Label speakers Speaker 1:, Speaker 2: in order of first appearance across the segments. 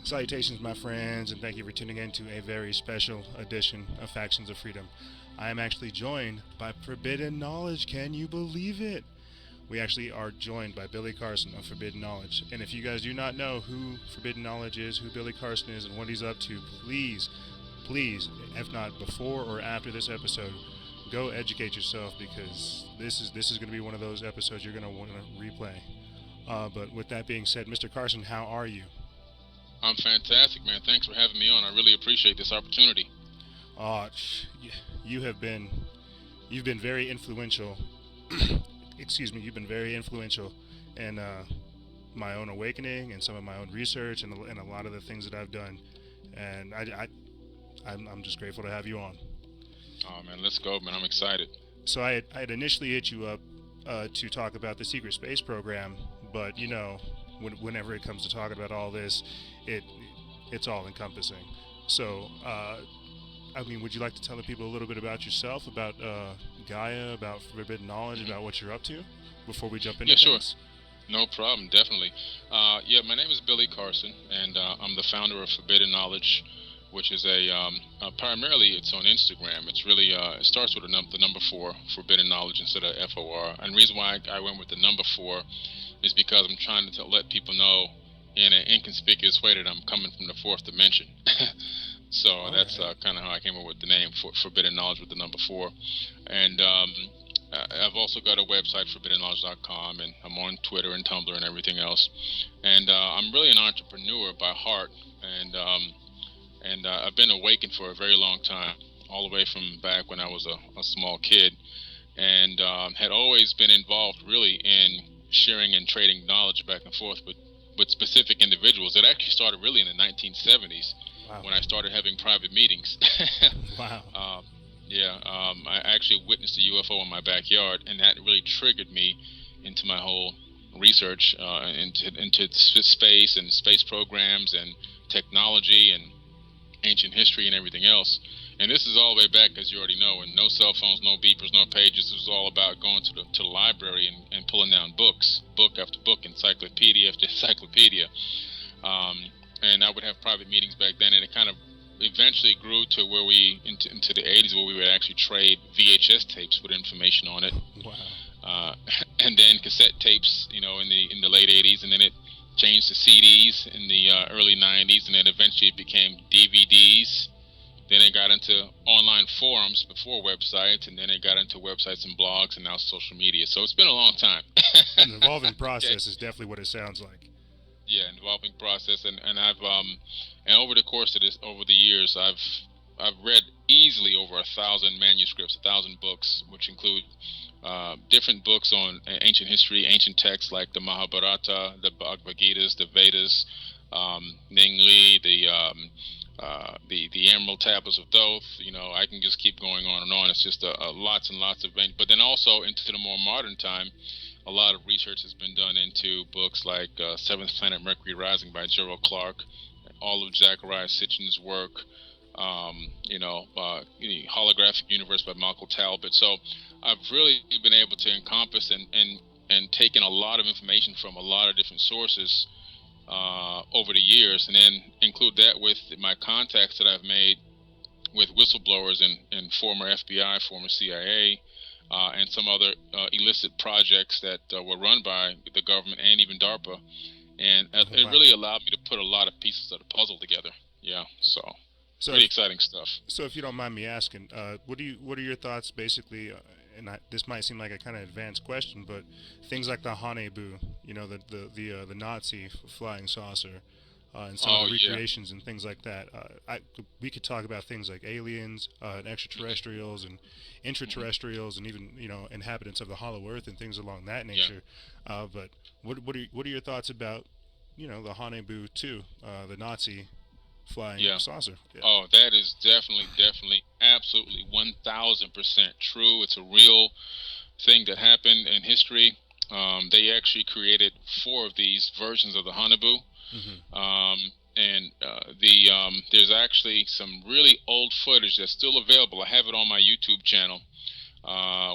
Speaker 1: Salutations, my friends, and thank you for tuning in to a very special edition of Factions of Freedom. I am actually joined by Forbidden Knowledge. Can you believe it? We actually are joined by Billy Carson of Forbidden Knowledge. And if you guys do not know who Forbidden Knowledge is, who Billy Carson is, and what he's up to, please, if not before or after this episode, go educate yourself because this is going to be one of those episodes you're going to want to replay. But with that being said, Mr. Carson, how are you?
Speaker 2: I'm fantastic, man. Thanks for having me on. I really appreciate this opportunity.
Speaker 1: Uh, you have you've been very influential. Excuse me, you've been very influential in my own awakening and some of my own research and a lot of the things that I've done. And I'm just grateful to have you on.
Speaker 2: Oh, man, let's go, man. I'm excited.
Speaker 1: So I had initially hit you up to talk about the secret space program, but whenever it comes to talking about all this, it it's all encompassing. So would you like to tell the people a little bit about yourself, about Gaia, about Forbidden Knowledge, about what you're up to, before we jump into
Speaker 2: Yeah, sure.
Speaker 1: things?
Speaker 2: No problem, definitely. Yeah, my name is Billy Carson, and I'm the founder of Forbidden Knowledge, which is primarily it's on Instagram. It's really it starts with the number four, Forbidden Knowledge instead of FOR. And the reason why I went with the number four is because I'm trying to let people know in an inconspicuous way that I'm coming from the fourth dimension. So that's kind of how I came up with the name for Forbidden Knowledge with the number four. And I've also got a website, forbiddenknowledge.com, and I'm on Twitter and Tumblr and everything else. And I'm really an entrepreneur by heart, and I've been awakened for a very long time, all the way from back when I was a small kid, and had always been involved really in sharing and trading knowledge back and forth with specific individuals. It actually started really in the 1970s
Speaker 1: Wow.
Speaker 2: when I started having private meetings.
Speaker 1: Wow.
Speaker 2: Yeah, I actually witnessed a UFO in my backyard, and that really triggered me into my whole research into space and space programs and technology and ancient history and everything else. And this is all the way back, as you already know, and no cell phones, no beepers, no pages. This was all about going to the library and pulling down books, book after book, encyclopedia after encyclopedia. Um, and I would have private meetings back then, and it kind of eventually grew to where into the 80s, where we would actually trade VHS tapes with information on it.
Speaker 1: Wow.
Speaker 2: And then cassette tapes, in the late 80s, and then it changed to CDs in the early 90s, and then eventually it became DVDs. Then it got into online forums before websites, and then it got into websites and blogs, and now social media. So it's been a long time.
Speaker 1: An evolving
Speaker 2: Okay.
Speaker 1: process is definitely what it sounds like.
Speaker 2: Yeah, involving process, and I've and over the course of over the years, I've read easily over 1,000 manuscripts, 1,000 books, which include different books on ancient history, ancient texts like the Mahabharata, the Bhagavad Gita's, the Vedas, Ning Li, the Emerald Tablets of Thoth. I can just keep going on and on. It's just lots and lots of, but then also into the more modern time, a lot of research has been done into books like Seventh Planet Mercury Rising by Gerald Clark, all of Zachariah Sitchin's work, Holographic Universe by Michael Talbot. So I've really been able to encompass and taken a lot of information from a lot of different sources over the years, and then include that with my contacts that I've made with whistleblowers and former FBI, former CIA, and some other illicit projects that were run by the government and even DARPA. And it
Speaker 1: Wow.
Speaker 2: really allowed me to put a lot of pieces of the puzzle together. Yeah, so
Speaker 1: So,
Speaker 2: pretty exciting stuff.
Speaker 1: if you don't mind me asking, what are your thoughts basically? This might seem like a kind of advanced question, but things like the Hanebu, the Nazi flying saucer, and some of
Speaker 2: Oh
Speaker 1: the
Speaker 2: yeah.
Speaker 1: recreations and things like that. We could talk about things like aliens, and extraterrestrials, and
Speaker 2: Hmm.
Speaker 1: intraterrestrials, and even inhabitants of the Hollow Earth and things along that
Speaker 2: Yeah.
Speaker 1: nature. But what are your thoughts about the Hanebu too, the Nazi flying
Speaker 2: Yeah.
Speaker 1: saucer? Yeah.
Speaker 2: Oh, that is definitely, absolutely 1,000% true. It's a real thing that happened in history. They actually created four of these versions of the Hanabu.
Speaker 1: Hmm.
Speaker 2: And there's actually some really old footage that's still available. I have it on my YouTube channel,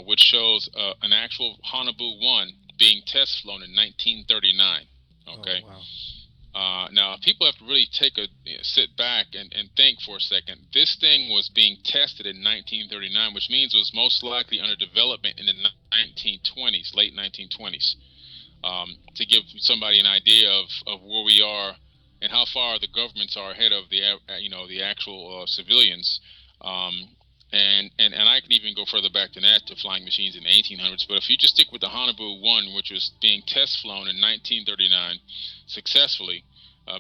Speaker 2: which shows an actual Hanabu 1 being test flown in 1939.
Speaker 1: Oh
Speaker 2: Okay.
Speaker 1: wow.
Speaker 2: Now, people have to really sit back and think for a second. This thing was being tested in 1939, which means it was most likely under development in the 1920s, late 1920s. To give somebody an idea of where we are and how far the governments are ahead of the actual civilians. Um, and I could even go further back than that to flying machines in the 1800s. But if you just stick with the Hanabu 1, which was being test flown in 1939 successfully,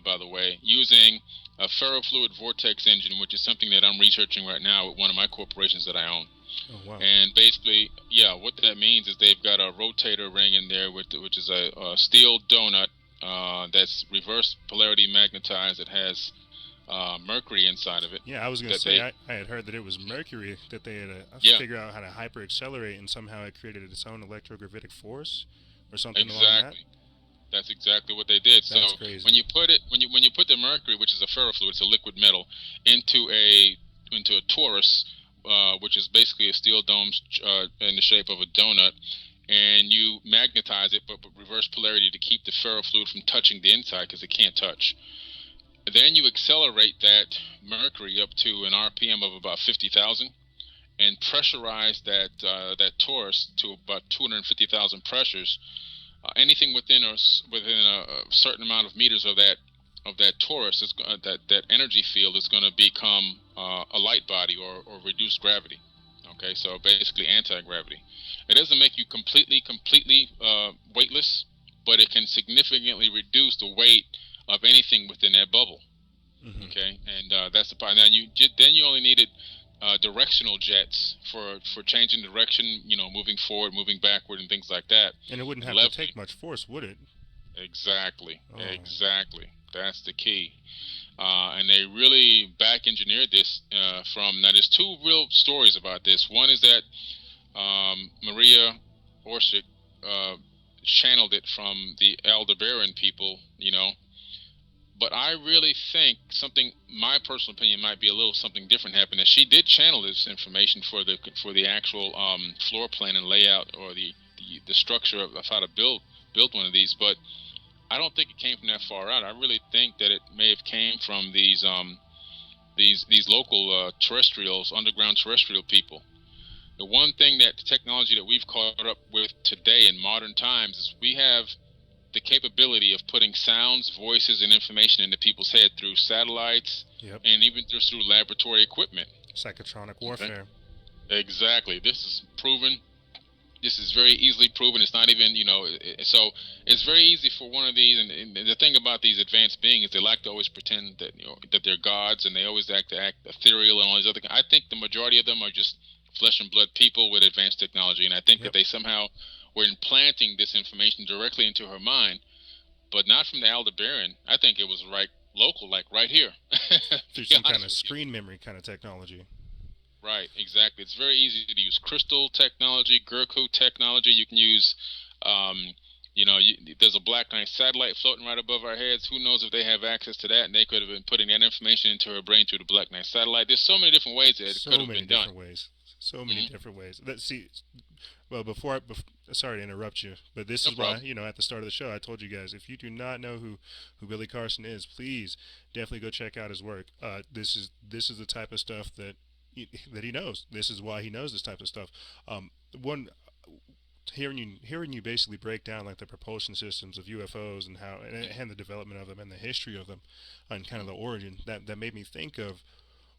Speaker 2: by the way, using a ferrofluid vortex engine, which is something that I'm researching right now with one of my corporations that I own.
Speaker 1: Oh wow.
Speaker 2: And basically, yeah, what that means is they've got a rotator ring in there, which is a steel donut that's reverse polarity magnetized. It has mercury inside of it.
Speaker 1: Yeah, I was gonna
Speaker 2: That
Speaker 1: say
Speaker 2: they,
Speaker 1: I had heard that it was mercury that they had
Speaker 2: yeah,
Speaker 1: figure out how to hyper accelerate, and somehow it created its own electrogravitic force or something along that.
Speaker 2: exactly. That's exactly what they did. So
Speaker 1: That's crazy.
Speaker 2: when you put the mercury, which is a ferrofluid, it's a liquid metal, into a torus, which is basically a steel dome in the shape of a donut, and you magnetize it, but reverse polarity to keep the ferrofluid from touching the inside because it can't touch. Then you accelerate that mercury up to an RPM of about 50,000 and pressurize that torus to about 250,000 pressures. Anything within a certain amount of meters of that torus that energy field is going to become a light body or reduced gravity. Okay, so basically anti-gravity. It doesn't make you completely weightless, but it can significantly reduce the weight of anything within that bubble.
Speaker 1: Hmm.
Speaker 2: Okay, and that's the part. Now you only needed directional jets for changing direction. Moving forward, moving backward, and things like that.
Speaker 1: And it wouldn't
Speaker 2: And
Speaker 1: have to
Speaker 2: leveling.
Speaker 1: take much force, would it?
Speaker 2: Exactly,
Speaker 1: Oh.
Speaker 2: exactly. That's the key. And they really back engineered this from. Now, there's two real stories about this. One is that Maria Orsic channeled it from the Aldebaran people, but I really think something, my personal opinion, might be a little something different happened. That she did channel this information for the actual floor plan and layout, or the structure of how to build one of these. But I don't think it came from that far out. I really think that it may have came from these local terrestrials, underground terrestrial people. The one thing that the technology that we've caught up with today in modern times is we have the capability of putting sounds, voices, and information into people's head through satellites
Speaker 1: Yep.
Speaker 2: and even just through laboratory equipment.
Speaker 1: Psychotronic
Speaker 2: Okay.
Speaker 1: warfare.
Speaker 2: Exactly. This is proven. This is very easily proven. It's not even, so it's very easy for one of these. And the thing about these advanced beings, they like to always pretend that they're gods, and they always act ethereal and all these other. I think the majority of them are just flesh and blood people with advanced technology, and I think that
Speaker 1: Yep.
Speaker 2: they somehow were implanting this information directly into her mind, but not from the Aldebaran. I think it was right local, like right here. To
Speaker 1: Through
Speaker 2: be
Speaker 1: some kind
Speaker 2: honest
Speaker 1: of
Speaker 2: with you.
Speaker 1: screen memory kind of technology.
Speaker 2: Right, exactly. It's very easy to use crystal technology, Gurku technology. You can use, there's a Black Knight satellite floating right above our heads. Who knows if they have access to that, and they could have been putting that information into her brain through the Black Knight satellite. There's so many different ways that it could
Speaker 1: So
Speaker 2: have
Speaker 1: many
Speaker 2: been done.
Speaker 1: different ways. So many
Speaker 2: Hmm.
Speaker 1: different ways. Let's see. Well, sorry to interrupt you, but this
Speaker 2: No
Speaker 1: is why,
Speaker 2: problem.
Speaker 1: at the start of the show, I told you guys, if you do not know who Billy Carson is, please definitely go check out his work. This is the type of stuff that he knows. This is why he knows this type of stuff. One hearing you basically break down like the propulsion systems of UFOs and and the development of them and the history of them and kind of the origin that made me think of,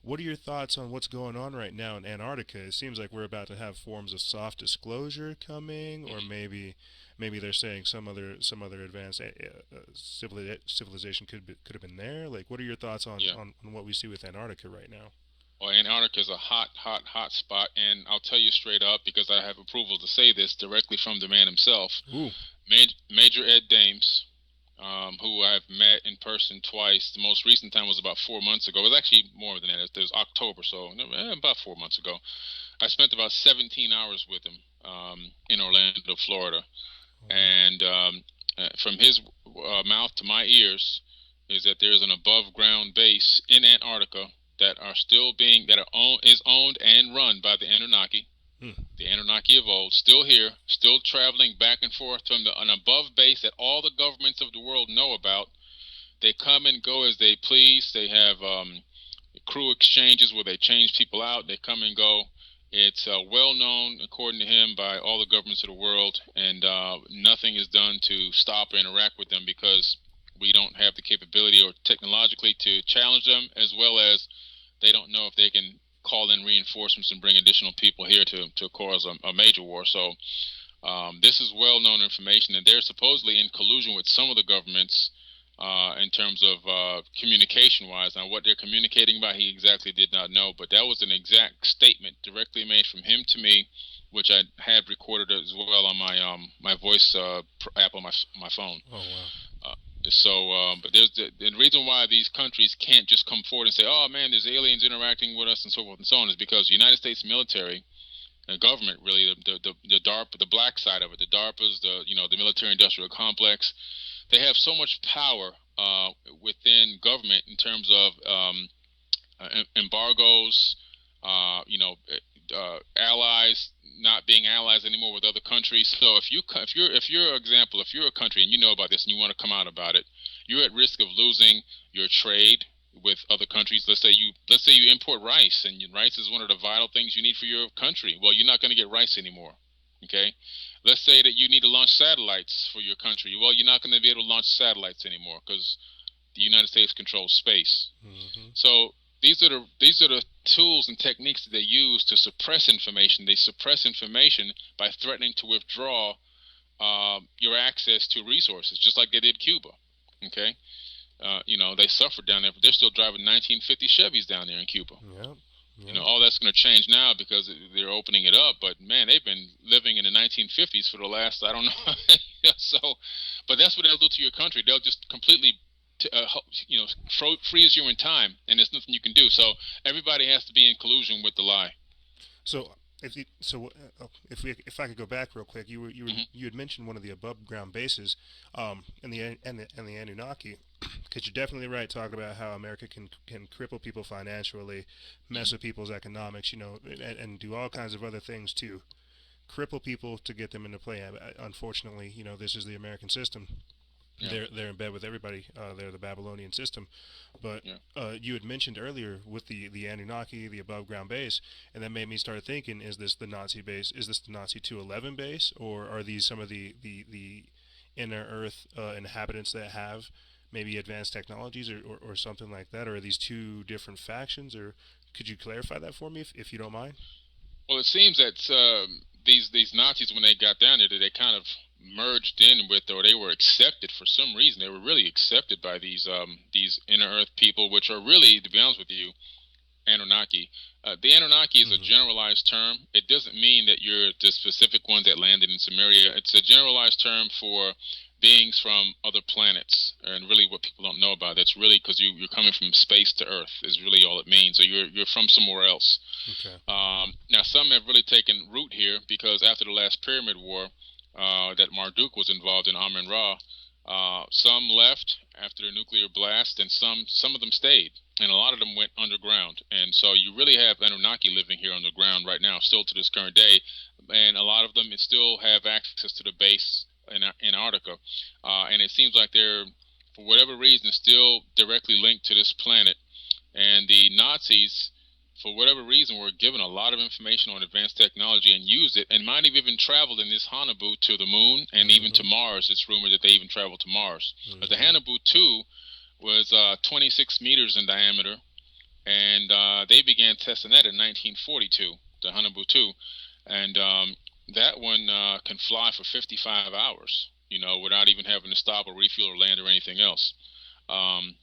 Speaker 1: what are your thoughts on what's going on right now in Antarctica? It seems like we're about to have forms of soft disclosure coming, or
Speaker 2: Hmm.
Speaker 1: maybe they're saying some other advanced civilization could have been there. Like, what are your thoughts on,
Speaker 2: Yeah.
Speaker 1: on what we see with Antarctica right now?
Speaker 2: Well, Antarctica is a hot, hot, hot spot, and I'll tell you straight up because I have approval to say this directly from the man himself.
Speaker 1: Ooh,
Speaker 2: Major Ed Dames, who I've met in person twice. The most recent time was about 4 months ago. It was actually more than that. It was October, so about 4 months ago. I spent about 17 hours with him in Orlando, Florida,
Speaker 1: oh wow,
Speaker 2: and from his mouth to my ears is that there's an above ground base in Antarctica that is owned and run by the Anunnaki.
Speaker 1: hmm.
Speaker 2: The Anunnaki of old, still here, still traveling back and forth from an above base that all the governments of the world know about, They come and go as they please. They have crew exchanges where they change people out. They come and go. It's well known, according to him, by all the governments of the world, and nothing is done to stop or interact with them because we don't have the capability or technologically to challenge them, as well as they don't know if they can call in reinforcements and bring additional people here to cause a major war. So this is well known information, and they're supposedly in collusion with some of the governments in terms of communication wise. Now, what they're communicating about, he exactly did not know, but that was an exact statement directly made from him to me, which I had recorded as well on my voice app on my phone.
Speaker 1: Oh wow.
Speaker 2: But there's the reason why these countries can't just come forward and say, "Oh man, there's aliens interacting with us," and so forth and so on, is because the United States military, government, really, the DARPA, the black side of it, the DARPAs, the military industrial complex, they have so much power within government in terms of embargoes, allies not being allies anymore with other countries. So if you're a country and you know about this and you want to come out about it, you're at risk of losing your trade with other countries. Let's say you import rice, and rice is one of the vital things you need for your country. Well, you're not going to get rice anymore. Okay, let's say that you need to launch satellites for your country. Well, you're not going to be able to launch satellites anymore because the United States controls space.
Speaker 1: Mm-hmm.
Speaker 2: So these are the tools and techniques that they use to suppress information. They suppress information by threatening to withdraw your access to resources, just like they did Cuba. Okay, they suffered down there, but they're still driving 1950 Chevys down there in Cuba.
Speaker 1: Yep.
Speaker 2: All that's going to change now because they're opening it up. But man, they've been living in the 1950s for the last, I don't know. So, but that's what they'll do to your country. They'll just completely, freeze you in time, and there's nothing you can do. So everybody has to be in collusion with the lie.
Speaker 1: So if I could go back real quick,
Speaker 2: Hmm.
Speaker 1: you had mentioned one of the above ground bases, in the Anunnaki, because you're definitely right talking about how America can cripple people financially, mess
Speaker 2: Hmm.
Speaker 1: with people's economics, and do all kinds of other things to cripple people to get them into play. Unfortunately, this is the American system.
Speaker 2: Yeah.
Speaker 1: They're in bed with everybody. They're the Babylonian system. But
Speaker 2: Yeah.
Speaker 1: you had mentioned earlier with the Anunnaki, the above ground base, and that made me start thinking: Is this the Nazi base? Is this the Nazi 211 base, or are these some of the inner Earth inhabitants that have maybe advanced technologies or something like that? Or are these two different factions? Or could you clarify that for me if you don't mind?
Speaker 2: Well, it seems that these Nazis, when they got down there, they kind of merged in with, or they were accepted for some reason. They were really accepted by these inner Earth people, which are really, to be honest with you, Anunnaki. The Anunnaki is a
Speaker 1: Mm-hmm.
Speaker 2: generalized term. It doesn't mean that you're the specific ones that landed in Samaria. It's a generalized term for beings from other planets. And really, what people don't know about that's really because you're coming from space to Earth is really all it means. So you're from somewhere else.
Speaker 1: Okay.
Speaker 2: Now, some have really taken root here because after the last Pyramid War that Marduk was involved in, Amun Ra, some left after the nuclear blast, and some of them stayed, and a lot of them went underground. And so you really have Anunnaki living here underground right now, still to this current day, and a lot of them still have access to the base in Antarctica, and it seems like they're, for whatever reason, still directly linked to this planet. And the Nazis, for whatever reason, were given a lot of information on advanced technology and used it, and might have even traveled in this Hanabu to the moon and even
Speaker 1: Mm-hmm.
Speaker 2: to Mars. It's rumored that they even traveled to Mars. But the
Speaker 1: Mm-hmm.
Speaker 2: Hanabu 2 was 26 meters in diameter, and they began testing that in 1942, the Hanabu 2. And that one can fly for 55 hours, without even having to stop or refuel or land or anything else. Um,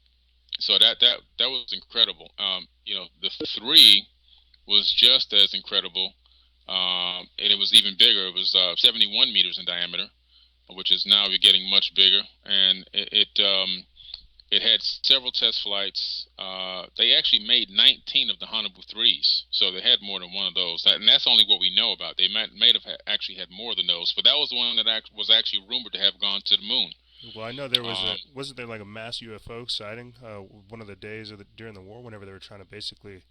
Speaker 2: so that was incredible. The three was just as incredible, and it was even bigger. It was 71 meters in diameter, which is now getting much bigger, and it had several test flights. They actually made 19 of the Hanabu threes, so they had more than one of those. And that's only what we know about. They might have actually had more than those, but that was the one that was actually rumored to have gone to the moon.
Speaker 1: Well, I know there was
Speaker 2: Um,
Speaker 1: wasn't there like a mass UFO sighting one of the days during the war whenever they were trying to basically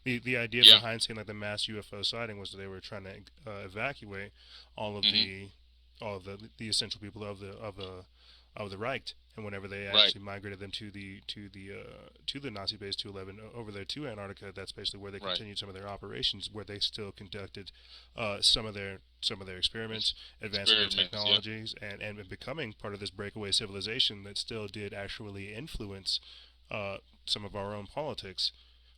Speaker 1: the idea
Speaker 2: yeah.
Speaker 1: behind saying like the mass UFO sighting was that they were trying to evacuate all of
Speaker 2: Hmm.
Speaker 1: the all of the essential people of the Reich. And whenever they
Speaker 2: Right.
Speaker 1: actually migrated them to the Nazi base 211 over there to Antarctica, that's basically where they
Speaker 2: Right.
Speaker 1: continued some of their operations, where they still conducted some of their experiments, advancing their
Speaker 2: Experiments. Yeah.
Speaker 1: technologies, and becoming part of this breakaway civilization that still did actually influence uh, some of our own politics,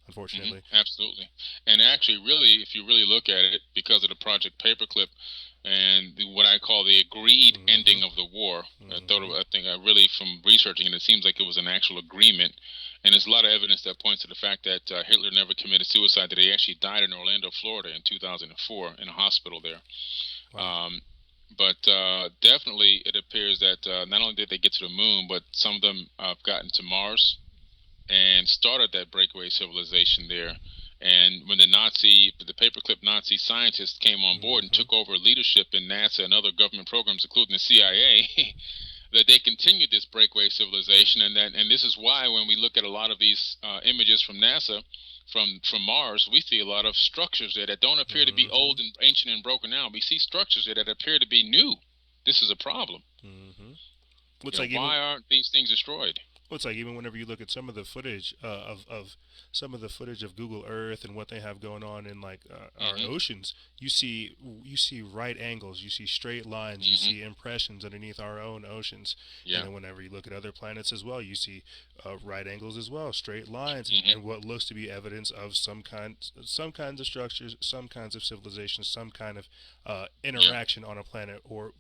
Speaker 1: unfortunately.
Speaker 2: Absolutely. And actually, really, if you really look at it, because of the Project Paperclip and what I call the agreed
Speaker 1: Hmm.
Speaker 2: ending of the war,
Speaker 1: Hmm.
Speaker 2: I think I really, from researching it, it seems like it was an actual agreement. And there's a lot of evidence that points to the fact that Hitler never committed suicide, that he actually died in Orlando, Florida in 2004 in a hospital there.
Speaker 1: Wow.
Speaker 2: Um, but definitely, it appears that not only did they get to the moon, but some of them have gotten to Mars and started that breakaway civilization there. And when the paperclip Nazi scientists came on board and
Speaker 1: Hmm.
Speaker 2: took over leadership in NASA and other government programs, including the CIA, that they continued this breakaway civilization. And this is why when we look at a lot of these images from NASA, from Mars, we see a lot of structures there that don't appear to be
Speaker 1: Hmm.
Speaker 2: old and ancient and broken down. We see structures there that appear to be new. This is a problem.
Speaker 1: Hmm. Looks like even
Speaker 2: Why aren't these things destroyed?
Speaker 1: Well, it's like even whenever you look at some of the footage of some of the footage of Google Earth and what they have going on in like our
Speaker 2: Hmm.
Speaker 1: oceans, you see right angles, you see straight lines, you
Speaker 2: Hmm.
Speaker 1: see impressions underneath our own oceans, and
Speaker 2: Yeah.
Speaker 1: then whenever you look at other planets as well, you see right angles as well, straight lines, and
Speaker 2: Hmm.
Speaker 1: what looks to be evidence of some kinds of structures, some kinds of civilizations, some kind of
Speaker 2: Yeah.
Speaker 1: interaction on a planet or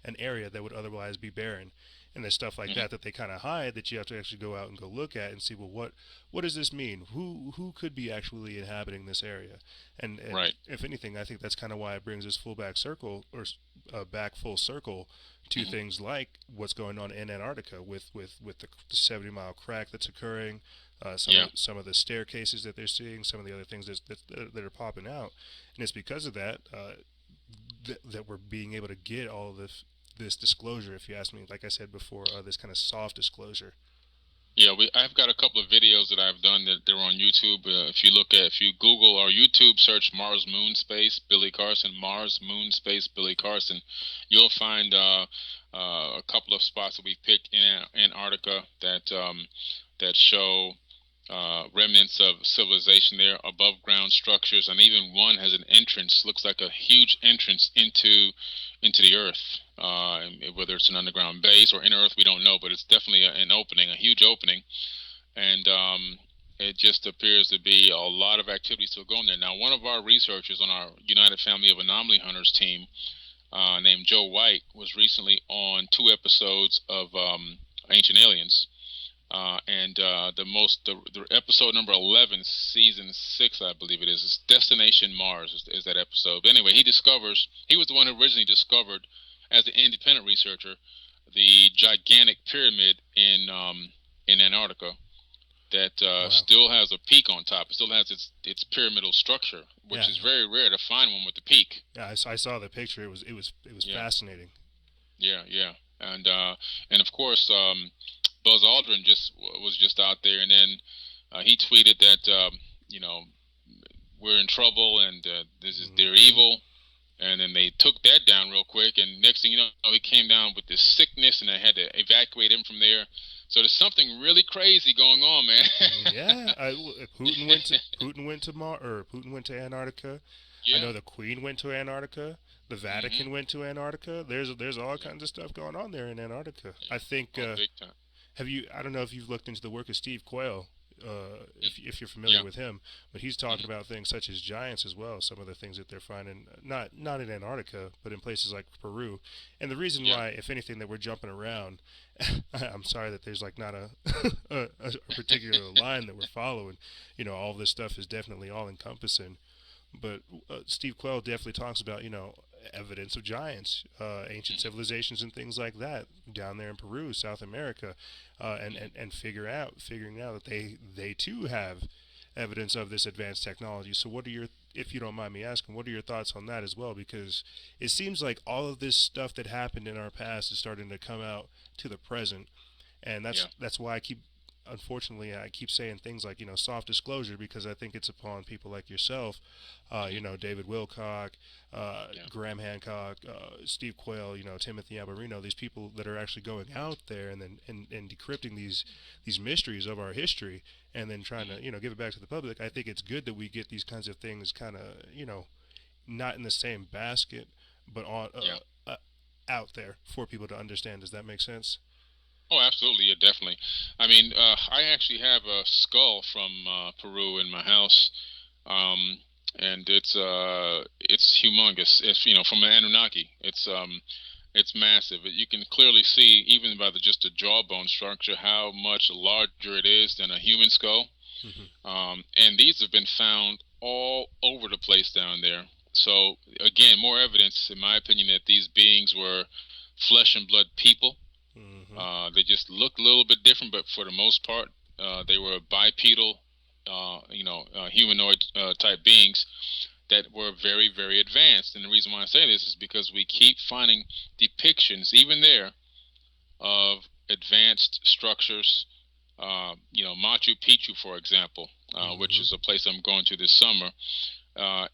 Speaker 1: an area that would otherwise be barren, and there's stuff like
Speaker 2: Hmm.
Speaker 1: that they kind of hide that you have to actually go out and go look at and see, well, what does this mean, who could be actually inhabiting this area, and
Speaker 2: Right.
Speaker 1: if anything, I think that's kind of why it brings us full back circle, or back full circle to
Speaker 2: Hmm.
Speaker 1: things like what's going on in Antarctica with the 70-mile crack that's occurring,
Speaker 2: Yeah.
Speaker 1: some of the staircases that they're seeing, some of the other things that are popping out, and it's because of that that we're being able to get all of this disclosure. If you ask me, like I said before, this kind of soft disclosure.
Speaker 2: Yeah. I've got a couple of videos that I've done that they're on YouTube. If you Google or YouTube search Mars Moon Space Billy Carson, Mars Moon Space Billy Carson, you'll find a couple of spots that we've picked in Antarctica that show remnants of civilization there, above ground structures, and even one has an entrance, looks like a huge entrance into the earth. Whether it's an underground base or inner earth, we don't know, but it's definitely an opening, a huge opening, and it just appears to be a lot of activity still going there. Now, one of our researchers on our United Family of Anomaly Hunters team, named Joe White, was recently on two episodes of Ancient Aliens, and the episode number 11, season 6, I believe it is Destination Mars is that episode. But anyway, he was the one who originally discovered, as an independent researcher, the gigantic pyramid in Antarctica that
Speaker 1: Wow.
Speaker 2: still has a peak on top. It still has its pyramidal structure, which
Speaker 1: Yeah.
Speaker 2: is very rare to find one with the peak.
Speaker 1: Yeah. I saw the picture. It was
Speaker 2: Yeah,
Speaker 1: fascinating.
Speaker 2: yeah, yeah, and of course, Buzz Aldrin was just out there, and then he tweeted that you know we're in trouble, and they're
Speaker 1: Hmm.
Speaker 2: evil, and then they took that down real quick, and next thing you know, he came down with this sickness, and they had to evacuate him from there. So there's something really crazy going on, man.
Speaker 1: Yeah. Putin went to Antarctica. I
Speaker 2: Yeah.
Speaker 1: know the Queen went to Antarctica. The
Speaker 2: Hmm.
Speaker 1: Vatican went to Antarctica. There's all
Speaker 2: Yeah.
Speaker 1: kinds of stuff going on there in Antarctica.
Speaker 2: Yeah.
Speaker 1: I think.
Speaker 2: Oh, big time.
Speaker 1: Have you? I don't know if you've looked into the work of Steve Quayle,
Speaker 2: Mm.
Speaker 1: if you're familiar
Speaker 2: Yeah.
Speaker 1: with him, but he's talking
Speaker 2: Hmm.
Speaker 1: about things such as giants as well. Some of the things that they're finding, not in Antarctica, but in places like Peru. And the reason
Speaker 2: Yeah.
Speaker 1: why, if anything, that we're jumping around, I'm sorry that there's like not a particular line that we're following. All this stuff is definitely all encompassing. But Steve Quayle definitely talks about evidence of giants, ancient
Speaker 2: Hmm.
Speaker 1: civilizations, and things like that down there in Peru, South America, and,
Speaker 2: Hmm.
Speaker 1: and and figuring out that they too have evidence of this advanced technology. So if you don't mind me asking, what are your thoughts on that as well? Because it seems like all of this stuff that happened in our past is starting to come out to the present, and
Speaker 2: Yeah.
Speaker 1: that's why I keep unfortunately, I keep saying things like, soft disclosure, because I think it's upon people like yourself,
Speaker 2: Hmm.
Speaker 1: David Wilcock,
Speaker 2: Yeah.
Speaker 1: Graham Hancock, Steve Quayle, Timothy Alberino, these people that are actually going out there and then and decrypting these mysteries of our history, and then trying
Speaker 2: Hmm.
Speaker 1: to, give it back to the public. I think it's good that we get these kinds of things kind of, not in the same basket, but on
Speaker 2: Yeah.
Speaker 1: out there for people to understand. Does that make sense?
Speaker 2: Oh, absolutely. Yeah, definitely. I mean, I actually have a skull from Peru in my house, um, and it's humongous. It's from an Anunnaki. It's massive. You can clearly see even by the just the jawbone structure how much larger it is than a human skull.
Speaker 1: Hmm.
Speaker 2: And these have been found all over the place down there. So again, more evidence, in my opinion, that these beings were flesh and blood people.
Speaker 1: Hmm.
Speaker 2: They just looked a little bit different, but for the most part, they were bipedal, humanoid type beings that were very, very advanced. And the reason why I say this is because we keep finding depictions, even there, of advanced structures. Machu Picchu, for example, which
Speaker 1: Hmm.
Speaker 2: is a place I'm going to this summer,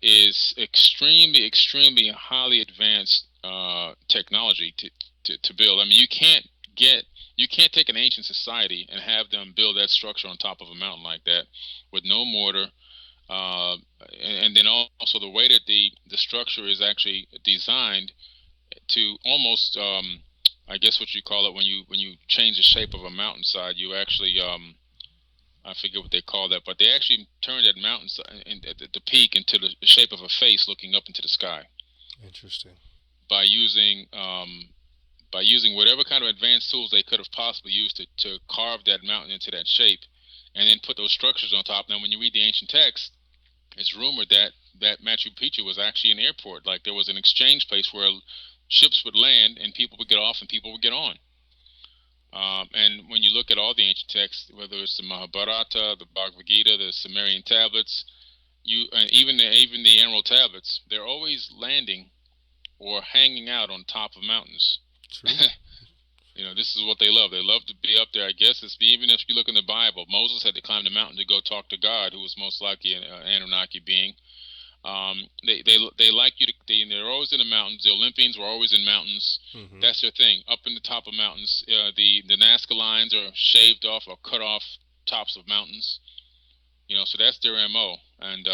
Speaker 2: is extremely, extremely highly advanced technology to build. I mean, get you can't take an ancient society and have them build that structure on top of a mountain like that with no mortar, uh, and then also the way that the structure is actually designed to almost I guess what you call it when you change the shape of a mountainside, you actually I forget what they call that, but they actually turned that mountain in, at the peak into the shape of a face looking up into the sky
Speaker 1: Interesting.
Speaker 2: by using whatever kind of advanced tools they could have possibly used to carve that mountain into that shape, and then put those structures on top. Now, when you read the ancient text, it's rumored that Machu Picchu was actually an airport. Like there was an exchange place where ships would land and people would get off and people would get on. And when you look at all the ancient texts, whether it's the Mahabharata, the Bhagavad Gita, the Sumerian tablets, even the Emerald tablets, they're always landing or hanging out on top of mountains.
Speaker 1: True.
Speaker 2: This is what they love. They love to be up there. I guess it's even if you look in the Bible, Moses had to climb the mountain to go talk to God, who was most likely an Anunnaki being. They like you to. They're always in the mountains. The Olympians were always in mountains.
Speaker 1: Hmm.
Speaker 2: That's their thing. Up in the top of mountains. The Nazca lines are shaved off or cut off tops of mountains. So that's their mo. And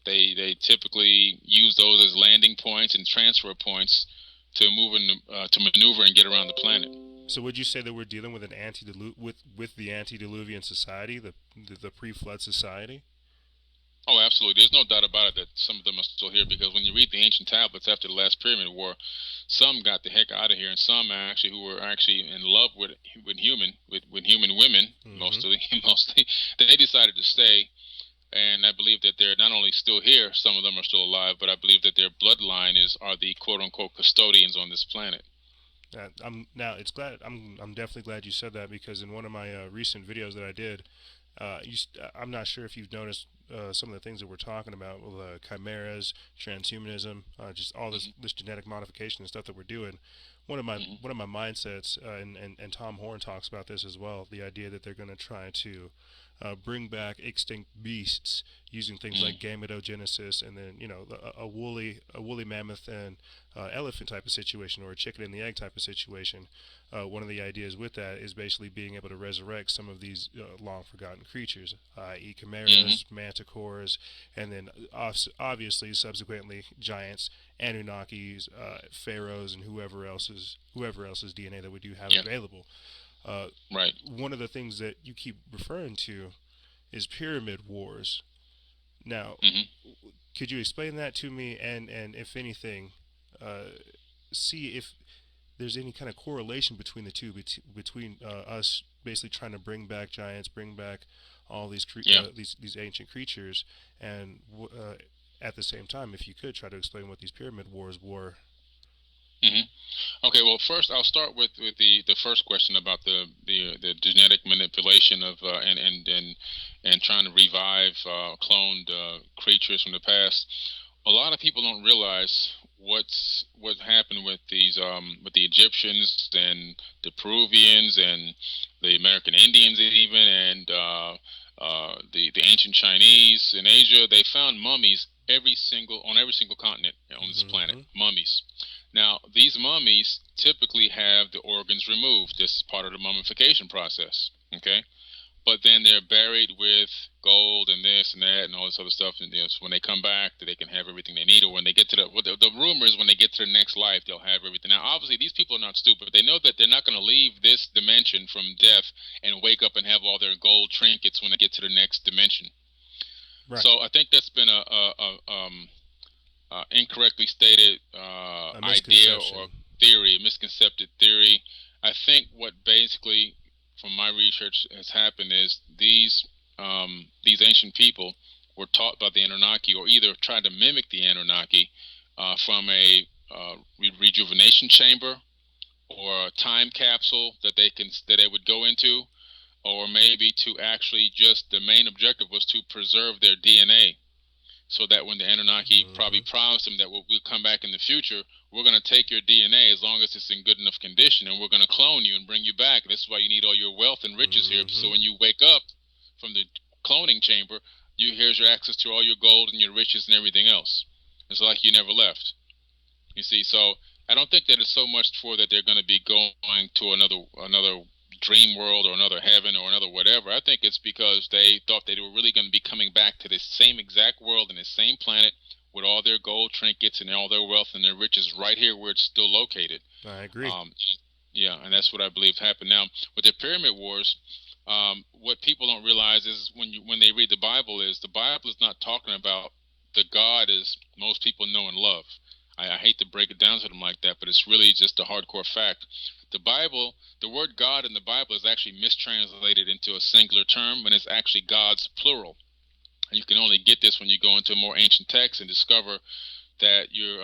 Speaker 2: they typically use those as landing points and transfer points to to maneuver and get around the planet.
Speaker 1: So would you say that we're dealing with an with the antediluvian society, the pre-flood society?
Speaker 2: Oh, absolutely. There's no doubt about it that some of them are still here because when you read the ancient tablets after the last pyramid war, some got the heck out of here, and some actually who were actually in love with human women,
Speaker 1: Hmm.
Speaker 2: mostly mostly, they decided to stay. And I believe that they're not only still here, some of them are still alive, but I believe that their bloodline are the quote unquote custodians on this planet.
Speaker 1: I'm now. It's glad. I'm definitely glad you said that, because in one of my recent videos that I did, I'm not sure if you've noticed some of the things that we're talking about with chimeras, transhumanism, just all
Speaker 2: Hmm.
Speaker 1: this genetic modification and stuff that we're doing. One of my
Speaker 2: Hmm.
Speaker 1: one of my mindsets, and Tom Horn talks about this as well. The idea that they're going to try to bring back extinct beasts using things like
Speaker 2: Hmm.
Speaker 1: gametogenesis, and then a woolly mammoth and elephant type of situation, or a chicken and the egg type of situation. One of the ideas with that is basically being able to resurrect some of these long forgotten creatures, i.e.,
Speaker 2: Hmm.
Speaker 1: chimeras, manticores, and then obviously subsequently giants, Anunnakis, pharaohs, and whoever else's DNA that we do have
Speaker 2: Yeah.
Speaker 1: available. Uh,
Speaker 2: Right.
Speaker 1: One of the things that you keep referring to is pyramid wars. Now,
Speaker 2: Hmm.
Speaker 1: could you explain that to me, and if anything, uh, see if there's any kind of correlation between the two, between us basically trying to bring back giants, bring back all
Speaker 2: Yeah.
Speaker 1: these ancient creatures, and at the same time, if you could try to explain what these pyramid wars were.
Speaker 2: Hmm. Okay, well, first I'll start with the first question about the genetic manipulation of and trying to revive cloned creatures from the past. A lot of people don't realize what happened with the Egyptians and the Peruvians and the American Indians even and the ancient Chinese in Asia. They found mummies every single continent on this planet.
Speaker 1: Mm-hmm.
Speaker 2: Mummies. Now these mummies typically have the organs removed. This is part of the mummification process. Okay, but then they're buried with gold and this and that and all this other stuff. And so when they come back, they can have everything they need. Or when they get to the rumor is when they get to the next life, they'll have everything. Now, obviously, these people are not stupid. They know that they're not going to leave this dimension from death and wake up and have all their gold trinkets when they get to the next dimension.
Speaker 1: Right.
Speaker 2: So I think that's been a incorrectly stated
Speaker 1: A
Speaker 2: idea or
Speaker 1: misconception.
Speaker 2: theory, a misconcepted theory. I think what basically, from my research, has happened is these ancient people were taught by the Anunnaki, or either tried to mimic the Anunnaki from a rejuvenation chamber or a time capsule that they would go into, or maybe to actually just the main objective was to preserve their DNA so that when the Anunnaki
Speaker 1: Mm-hmm.
Speaker 2: probably promised them that we'll come back in the future, we're going to take your DNA as long as it's in good enough condition, and we're going to clone you and bring you back. This is why you need all your wealth and riches here.
Speaker 1: Mm-hmm.
Speaker 2: So when you wake up from the cloning chamber, here's your access to all your gold and your riches and everything else. It's like you never left. You see, so I don't think that it's so much for that they're going to be going to another dream world or another heaven or another whatever. I think it's because they thought they were really going to be coming back to this same exact world and this same planet with all their gold trinkets and all their wealth and their riches right here where it's still located.
Speaker 1: I agree.
Speaker 2: Um, yeah, and that's what I believe happened. Now with the pyramid wars, what people don't realize is when they read the Bible is not talking about the God as most people know and love. I hate to break it down to them like that, but it's really just a hardcore fact. The Bible, the word God in the Bible is actually mistranslated into a singular term when it's actually God's plural. And you can only get this when you go into more ancient texts and discover that you're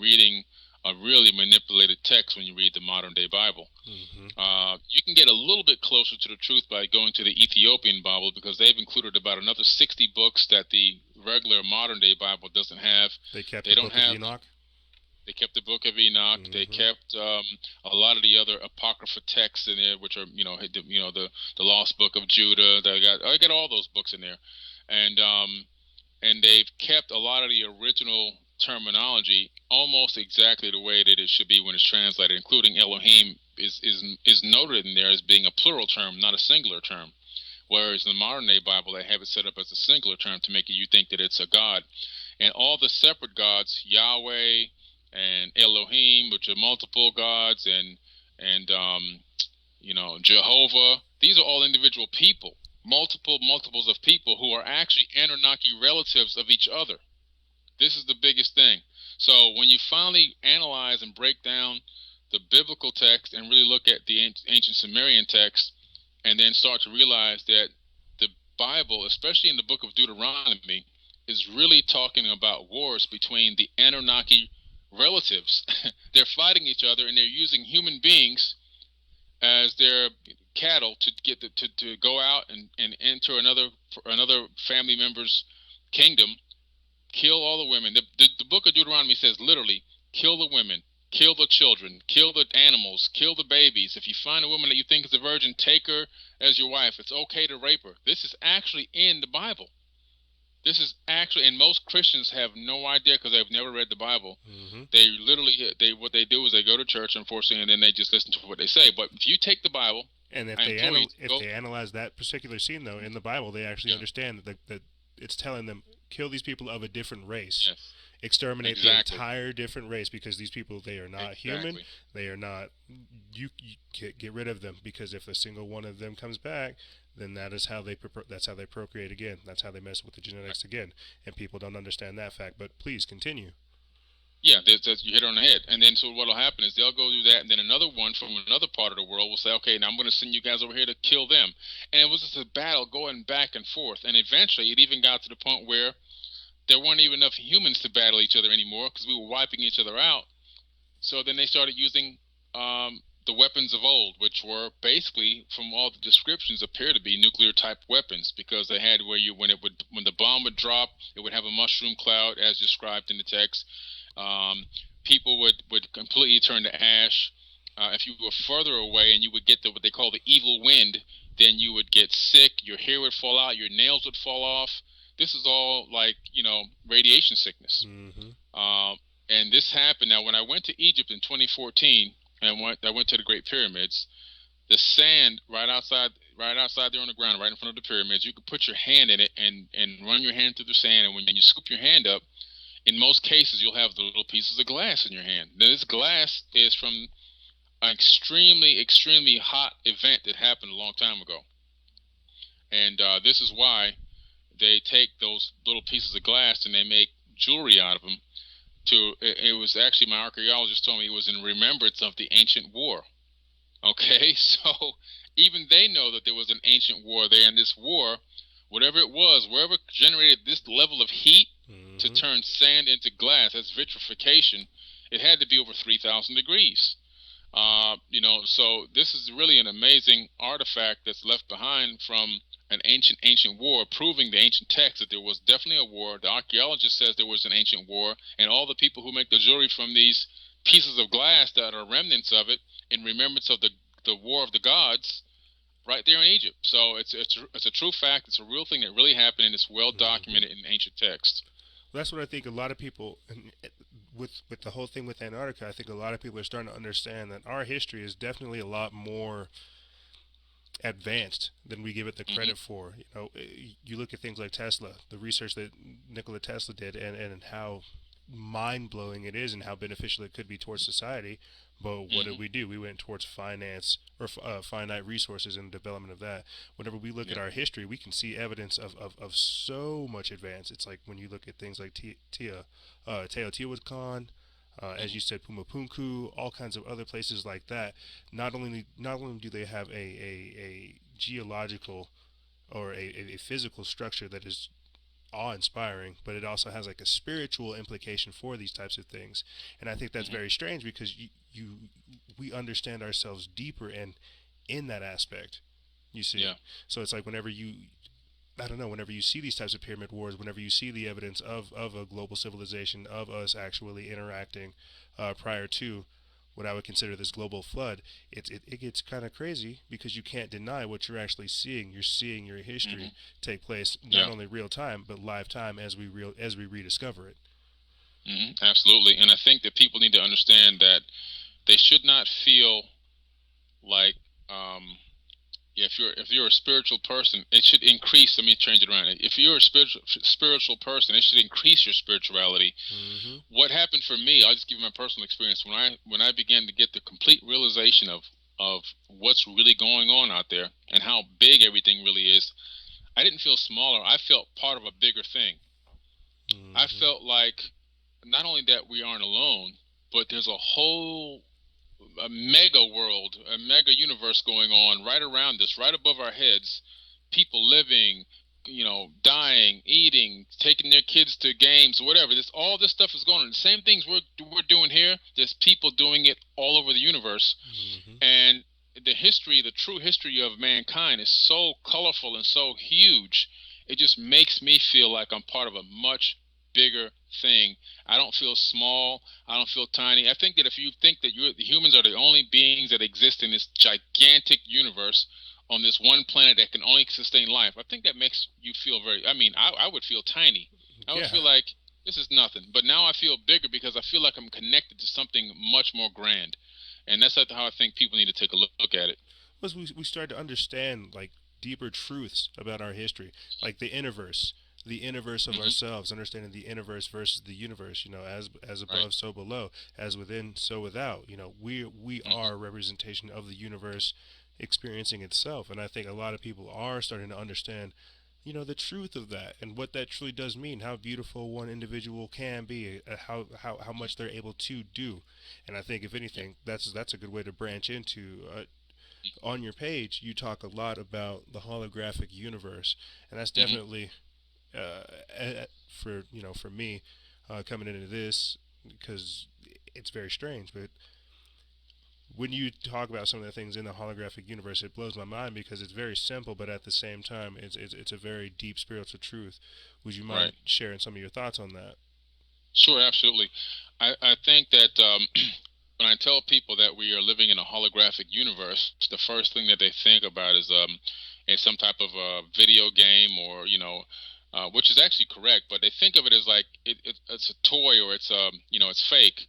Speaker 2: reading a really manipulated text when you read the modern day Bible.
Speaker 1: Mm-hmm.
Speaker 2: You can get a little bit closer to the truth by going to the Ethiopian Bible because they've included about another 60 books that the regular modern day Bible doesn't have.
Speaker 1: They kept
Speaker 2: They
Speaker 1: the
Speaker 2: don't
Speaker 1: Book of
Speaker 2: have.
Speaker 1: Enoch.
Speaker 2: They kept the Book of Enoch. They
Speaker 1: Mm-hmm.
Speaker 2: kept a lot of the other apocrypha texts in there, which are the lost book of Judah. I got all those books in there, and they've kept a lot of the original terminology almost exactly the way that it should be when it's translated, including Elohim is noted in there as being a plural term, not a singular term. Whereas in the modern day Bible, they have it set up as a singular term to make you think that it's a god. And all the separate gods, Yahweh and Elohim, which are multiple gods, and Jehovah, these are all individual people, multiples of people who are actually Anunnaki relatives of each other. This is the biggest thing. So when you finally analyze and break down the biblical text and really look at the ancient Sumerian text, and then start to realize that the Bible, especially in the book of Deuteronomy, is really talking about wars between the Anunnaki relatives. They're fighting each other, and they're using human beings as their cattle to to go out and enter another family member's kingdom, kill all the women. The book of Deuteronomy says literally, kill the women, kill the children, kill the animals, kill the babies. If you find a woman that you think is a virgin, take her as your wife. It's okay to rape her. This is actually in the Bible. This is actually, and most Christians have no idea because they've never read the Bible.
Speaker 1: Mm-hmm.
Speaker 2: They literally, what they do is they go to church, unfortunately, and then they just listen to what they say. But if you take the Bible,
Speaker 1: And if
Speaker 2: I
Speaker 1: they
Speaker 2: implore you to
Speaker 1: if
Speaker 2: go.
Speaker 1: they analyze that particular scene though in the Bible, they actually
Speaker 2: Yeah,
Speaker 1: understand that it's telling them kill these people of a different race,
Speaker 2: yes,
Speaker 1: exterminate the
Speaker 2: exactly,
Speaker 1: entire different race because these people they are not human,
Speaker 2: exactly.
Speaker 1: they are not. You get rid of them because if a single one of them comes back, then that's how they procreate again. That's how they mess with the genetics again, and people don't understand that fact. But please continue.
Speaker 2: Yeah, you hit it on the head. And then so what'll happen is they'll go do that, and then another one from another part of the world will say, okay, now I'm going to send you guys over here to kill them. And it was just a battle going back and forth. And eventually, it even got to the point where there weren't even enough humans to battle each other anymore because we were wiping each other out. So then they started using the weapons of old, which were basically, from all the descriptions, appear to be nuclear type weapons because they had when the bomb would drop, it would have a mushroom cloud as described in the text, Um, People would completely turn to ash. If you were further away and you would get what they call the evil wind, then you would get sick. Your hair would fall out. Your nails would fall off. This is all like radiation sickness.
Speaker 1: Mm-hmm.
Speaker 2: Um, and this happened. Now, when I went to Egypt in 2014, and I went to the Great Pyramids, the sand right outside there on the ground, right in front of the pyramids, you could put your hand in it and run your hand through the sand. And when you scoop your hand up, in most cases, you'll have the little pieces of glass in your hand. Now, this glass is from an extremely hot event that happened a long time ago. And this is why they take those little pieces of glass and they make jewelry out of them. It was actually, my archaeologist told me, it was in remembrance of the ancient war. Okay, so even they know that there was an ancient war there, and this war, whatever it was, wherever generated this level of heat to
Speaker 1: Mm-hmm.
Speaker 2: turn sand into glass, that's vitrification, it had to be over 3,000 degrees. So this is really an amazing artifact that's left behind from an ancient war, proving the ancient text that there was definitely a war. The archaeologist says there was an ancient war, and all the people who make the jewelry from these pieces of glass that are remnants of it in remembrance of the war of the gods right there in Egypt. So it's a true fact. It's a real thing that really happened, and it's well
Speaker 1: Mm-hmm.
Speaker 2: documented in ancient texts.
Speaker 1: That's what I think a lot of people, and with the whole thing with Antarctica, I think a lot of people are starting to understand that our history is definitely a lot more advanced than we give it the
Speaker 2: Hmm.
Speaker 1: credit for. You look at things like Tesla, the research that Nikola Tesla did, and how mind blowing it is, and how beneficial it could be towards society. But what did
Speaker 2: Hmm.
Speaker 1: we do? We went towards finance or finite resources and the development of that. Whenever we look at
Speaker 2: Yeah.
Speaker 1: our history, we can see evidence of so much advance. It's like when you look at things like Teotihuacan, as
Speaker 2: Hmm.
Speaker 1: you said, Pumapunku, all kinds of other places like that. Not only do they have a geological or a physical structure that is awe-inspiring, but it also has like a spiritual implication for these types of things. And I think that's
Speaker 2: Hmm.
Speaker 1: very strange because we understand ourselves deeper and in that aspect. You see,
Speaker 2: Yeah.
Speaker 1: so it's like whenever you I don't know, whenever you see these types of pyramid wars, whenever you see the evidence of a global civilization, of us actually interacting prior to what I would consider this global flood, it gets kind of crazy because you can't deny what you're actually seeing. You're seeing your history
Speaker 2: Hmm.
Speaker 1: take place not
Speaker 2: Yeah.
Speaker 1: only real time but live time as we rediscover it.
Speaker 2: Absolutely. And I think that people need to understand that they should not feel like um, if you're a spiritual person, it should increase. Let me change it around. If you're a spiritual person, it should increase your spirituality.
Speaker 1: Mm-hmm.
Speaker 2: What happened for me? I'll just give you my personal experience. When I began to get the complete realization of what's really going on out there and how big everything really is, I didn't feel smaller. I felt part of a bigger thing. I
Speaker 1: Mm-hmm.
Speaker 2: felt like not only that we aren't alone, but there's a mega world, a mega universe going on right around us, right above our heads. People living, dying, eating, taking their kids to games, whatever. All this stuff is going on. The same things we're doing here. There's people doing it all over the universe,
Speaker 1: Mm-hmm.
Speaker 2: and the true history of mankind is so colorful and so huge. It just makes me feel like I'm part of a much bigger thing. I don't feel small. I don't feel tiny. I think that if you think that the humans are the only beings that exist in this gigantic universe on this one planet that can only sustain life, I think that makes you feel very. I mean, I would feel tiny. I would
Speaker 1: Yeah.
Speaker 2: feel like this is nothing. But now I feel bigger because I feel like I'm connected to something much more grand. And that's how I think people need to take a look at it.
Speaker 1: Was we start to understand like deeper truths about our history, like the universe of
Speaker 2: Hmm.
Speaker 1: ourselves, understanding the universe versus the universe. As
Speaker 2: Right.
Speaker 1: above, so below, as within, so without. We are a
Speaker 2: Hmm.
Speaker 1: representation of the universe experiencing itself, and I think a lot of people are starting to understand. The truth of that and what that truly does mean, how beautiful one individual can be, how much they're able to do, and I think if
Speaker 2: Yeah.
Speaker 1: anything, that's a good way to branch into on your page, you talk a lot about the holographic universe, and that's
Speaker 2: Hmm.
Speaker 1: definitely for me coming into this because it's very strange. But when you talk about some of the things in the holographic universe, it blows my mind because it's very simple, but at the same time, it's a very deep spiritual truth. Would you
Speaker 2: Right.
Speaker 1: mind sharing some of your thoughts on that?
Speaker 2: Sure, absolutely. I think that when I tell people that we are living in a holographic universe, the first thing that they think about is some type of video game, or which is actually correct, but they think of it as like it's a toy, or it's fake.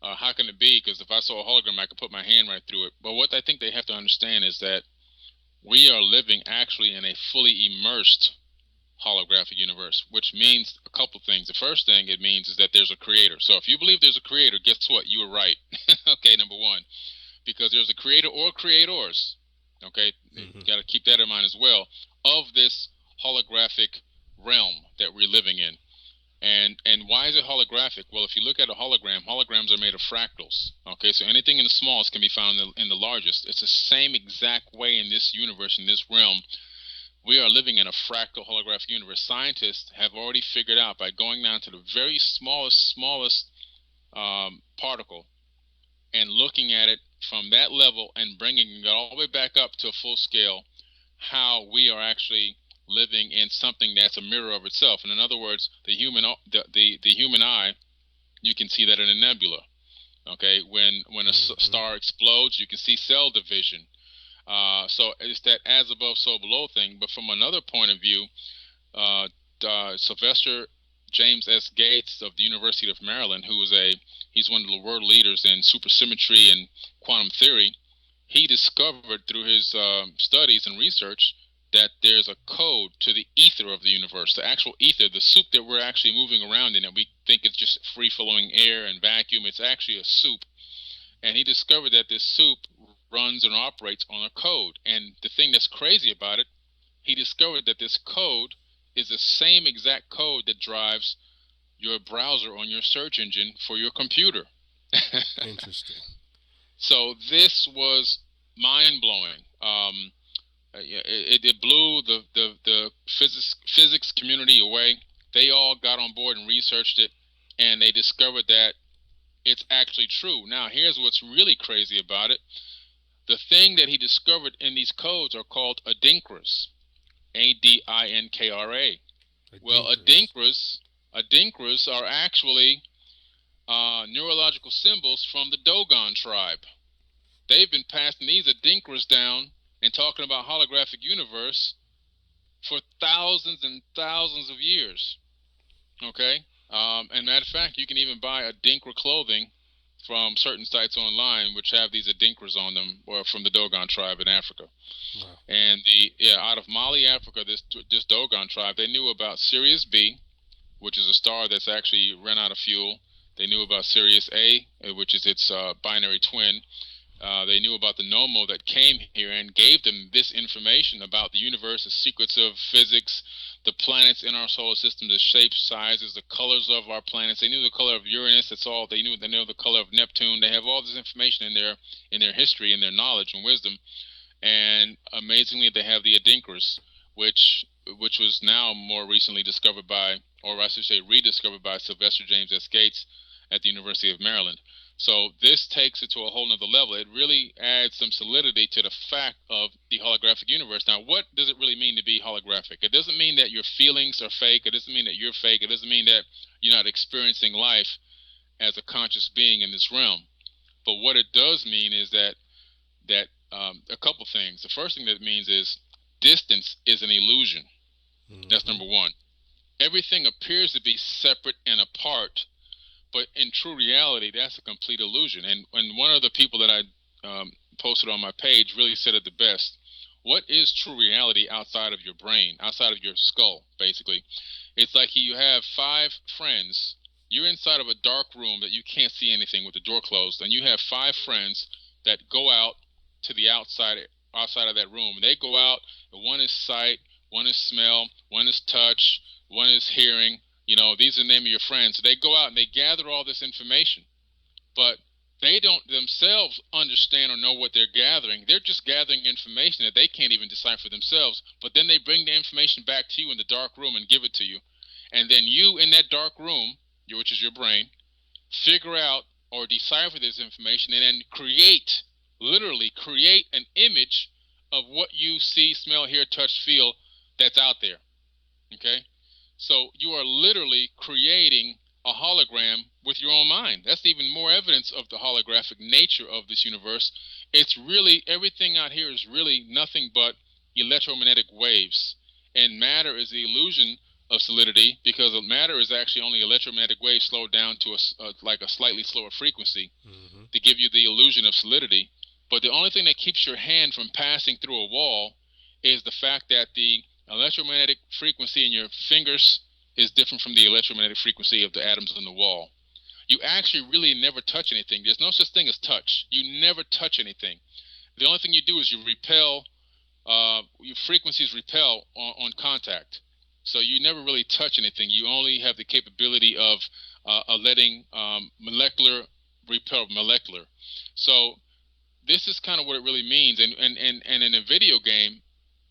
Speaker 2: How can it be? Because if I saw a hologram, I could put my hand right through it. But what I think they have to understand is that we are living actually in a fully immersed holographic universe, which means a couple things. The first thing it means is that there's a creator. So if you believe there's a creator, guess what? You were right. Okay, number one, because there's a creator or creators. Okay, you
Speaker 1: Hmm.
Speaker 2: got to keep that in mind as well, of this holographic realm that we're living in. And why is it holographic? Well, if you look at a hologram, holograms are made of fractals. Okay, so anything in the smallest can be found in the largest. It's the same exact way in this universe, in this realm. We are living in a fractal holographic universe. Scientists have already figured out, by going down to the very smallest particle and looking at it from that level and bringing it all the way back up to a full scale, how we are actually living in something that's a mirror of itself. And in other words, the human eye, you can see that in a nebula. Okay, when a
Speaker 1: Hmm.
Speaker 2: star explodes, you can see cell division. So it's that as above, so below thing. But from another point of view, uh, Sylvester James S. Gates of the University of Maryland, he's one of the world leaders in supersymmetry and quantum theory. He discovered through his studies and research that there's a code to the ether of the universe, the actual ether, the soup that we're actually moving around in, and we think it's just free flowing air and vacuum. It's actually a soup. And he discovered that this soup runs and operates on a code. And the thing that's crazy about it, he discovered that this code is the same exact code that drives your browser on your search engine for your computer.
Speaker 1: Interesting.
Speaker 2: So this was mind blowing. Yeah, it blew the physics community away. They all got on board and researched it, and they discovered that it's actually true. Now, here's what's really crazy about it. The thing that he discovered in these codes are called adinkras, Adinkra. Well,
Speaker 1: Adinkras.
Speaker 2: adinkras are actually neurological symbols from the Dogon tribe. They've been passing these adinkras down and talking about holographic universe for thousands and thousands of years. Okay, and matter of fact, you can even buy adinkra clothing from certain sites online which have these adinkras on them, or from the Dogon tribe in Africa.
Speaker 1: Wow.
Speaker 2: And out of Mali, Africa, this Dogon tribe, they knew about Sirius B, which is a star that's actually run out of fuel. They knew about Sirius A, which is its binary twin. They knew about the Nomo that came here and gave them this information about the universe, the secrets of physics, the planets in our solar system, the shapes, sizes, the colors of our planets. They knew the color of Uranus. That's all they knew. They know the color of Neptune. They have all this information in their history, in their knowledge and wisdom. And amazingly, they have the Adinkras, which was now more recently discovered by, or I should say, rediscovered by Sylvester James S. Gates at the University of Maryland. So this takes it to a whole nother level. It really adds some solidity to the fact of the holographic universe. Now, what does it really mean to be holographic? It doesn't mean that your feelings are fake. It doesn't mean that you're fake. It doesn't mean that you're not experiencing life as a conscious being in this realm. But what it does mean is that a couple things. The first thing that it means is distance is an illusion. That's
Speaker 1: Hmm.
Speaker 2: number one. Everything appears to be separate and apart, but in true reality, that's a complete illusion. And one of the people that I posted on my page really said it the best. What is true reality outside of your brain, outside of your skull, basically? It's like you have five friends. You're inside of a dark room that you can't see anything with the door closed, and you have five friends that go out to the outside of that room. They go out, and one is sight, one is smell, one is touch, one is hearing. These are the name of your friends. So they go out and they gather all this information, but they don't themselves understand or know what they're gathering. They're just gathering information that they can't even decipher themselves. But then they bring the information back to you in the dark room and give it to you. And then you, in that dark room, which is your brain, figure out or decipher this information and then literally create an image of what you see, smell, hear, touch, feel that's out there. Okay? So you are literally creating a hologram with your own mind. That's even more evidence of the holographic nature of this universe. It's really, everything out here is really nothing but electromagnetic waves. And matter is the illusion of solidity, because matter is actually only electromagnetic waves slowed down to like a slightly slower frequency
Speaker 1: Mm-hmm.
Speaker 2: to give you the illusion of solidity. But the only thing that keeps your hand from passing through a wall is the fact that the electromagnetic frequency in your fingers is different from the electromagnetic frequency of the atoms in the wall. You actually really never touch anything. There's no such thing as touch. You never touch anything. The only thing you do is you repel, your frequencies repel on contact. So you never really touch anything. You only have the capability of letting molecular repel molecular. So this is kind of what it really means. And in a video game,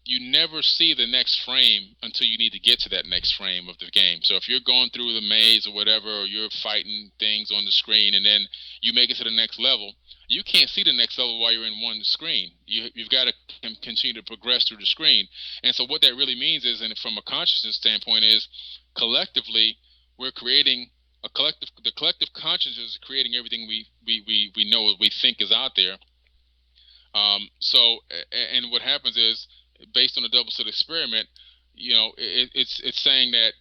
Speaker 2: you never see the next frame until you need to get to that next frame of the game. So if you're going through the maze or whatever, or you're fighting things on the screen, and then you make it to the next level, you can't see the next level while you're in one screen. You've got to continue to progress through the screen. And so what that really means is, and from a consciousness standpoint, is collectively we're creating a collective. The collective consciousness is creating everything we know, we think is out there. And what happens is, based on the double slit experiment, it's saying that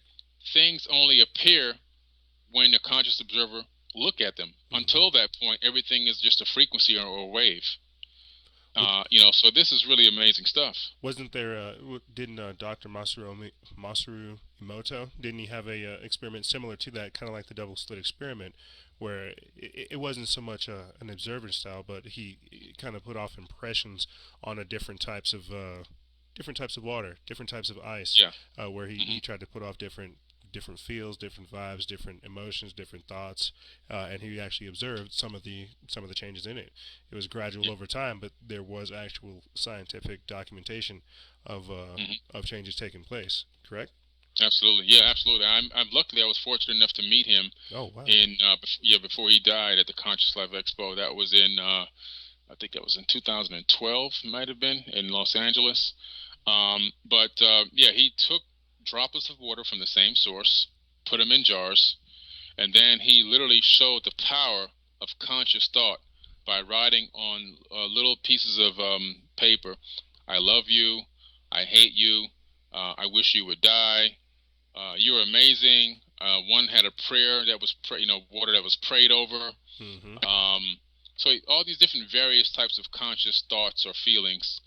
Speaker 2: things only appear when the conscious observer look at them.
Speaker 1: Mm-hmm.
Speaker 2: Until that point, everything is just a frequency or a wave. So this is really amazing stuff.
Speaker 1: Wasn't there? Didn't Dr. Masaru Emoto? Didn't he have a experiment similar to that, kind of like the double slit experiment, where it wasn't so much an observer style, but he kind of put off impressions on a different types of water, different types of ice,
Speaker 2: Yeah.
Speaker 1: where he tried to put off different feels, different vibes, different emotions, different thoughts, and he actually observed some of the changes in it. It was gradual over time, but there was actual scientific documentation of of changes taking place. Correct?
Speaker 2: Absolutely, yeah, absolutely. I'm luckily I was fortunate enough to meet him.
Speaker 1: Oh wow!
Speaker 2: In before he died at the Conscious Life Expo. That was in I think that was in 2012, might have been, in Los Angeles. But he took droplets of water from the same source, put them in jars, and then he literally showed the power of conscious thought by writing on little pieces of paper, "I love you," "I hate you," "I wish you would die," "You're amazing." One had a prayer that was, water that was prayed over.
Speaker 1: Mm-hmm.
Speaker 2: So all these different various types of conscious thoughts or feelings,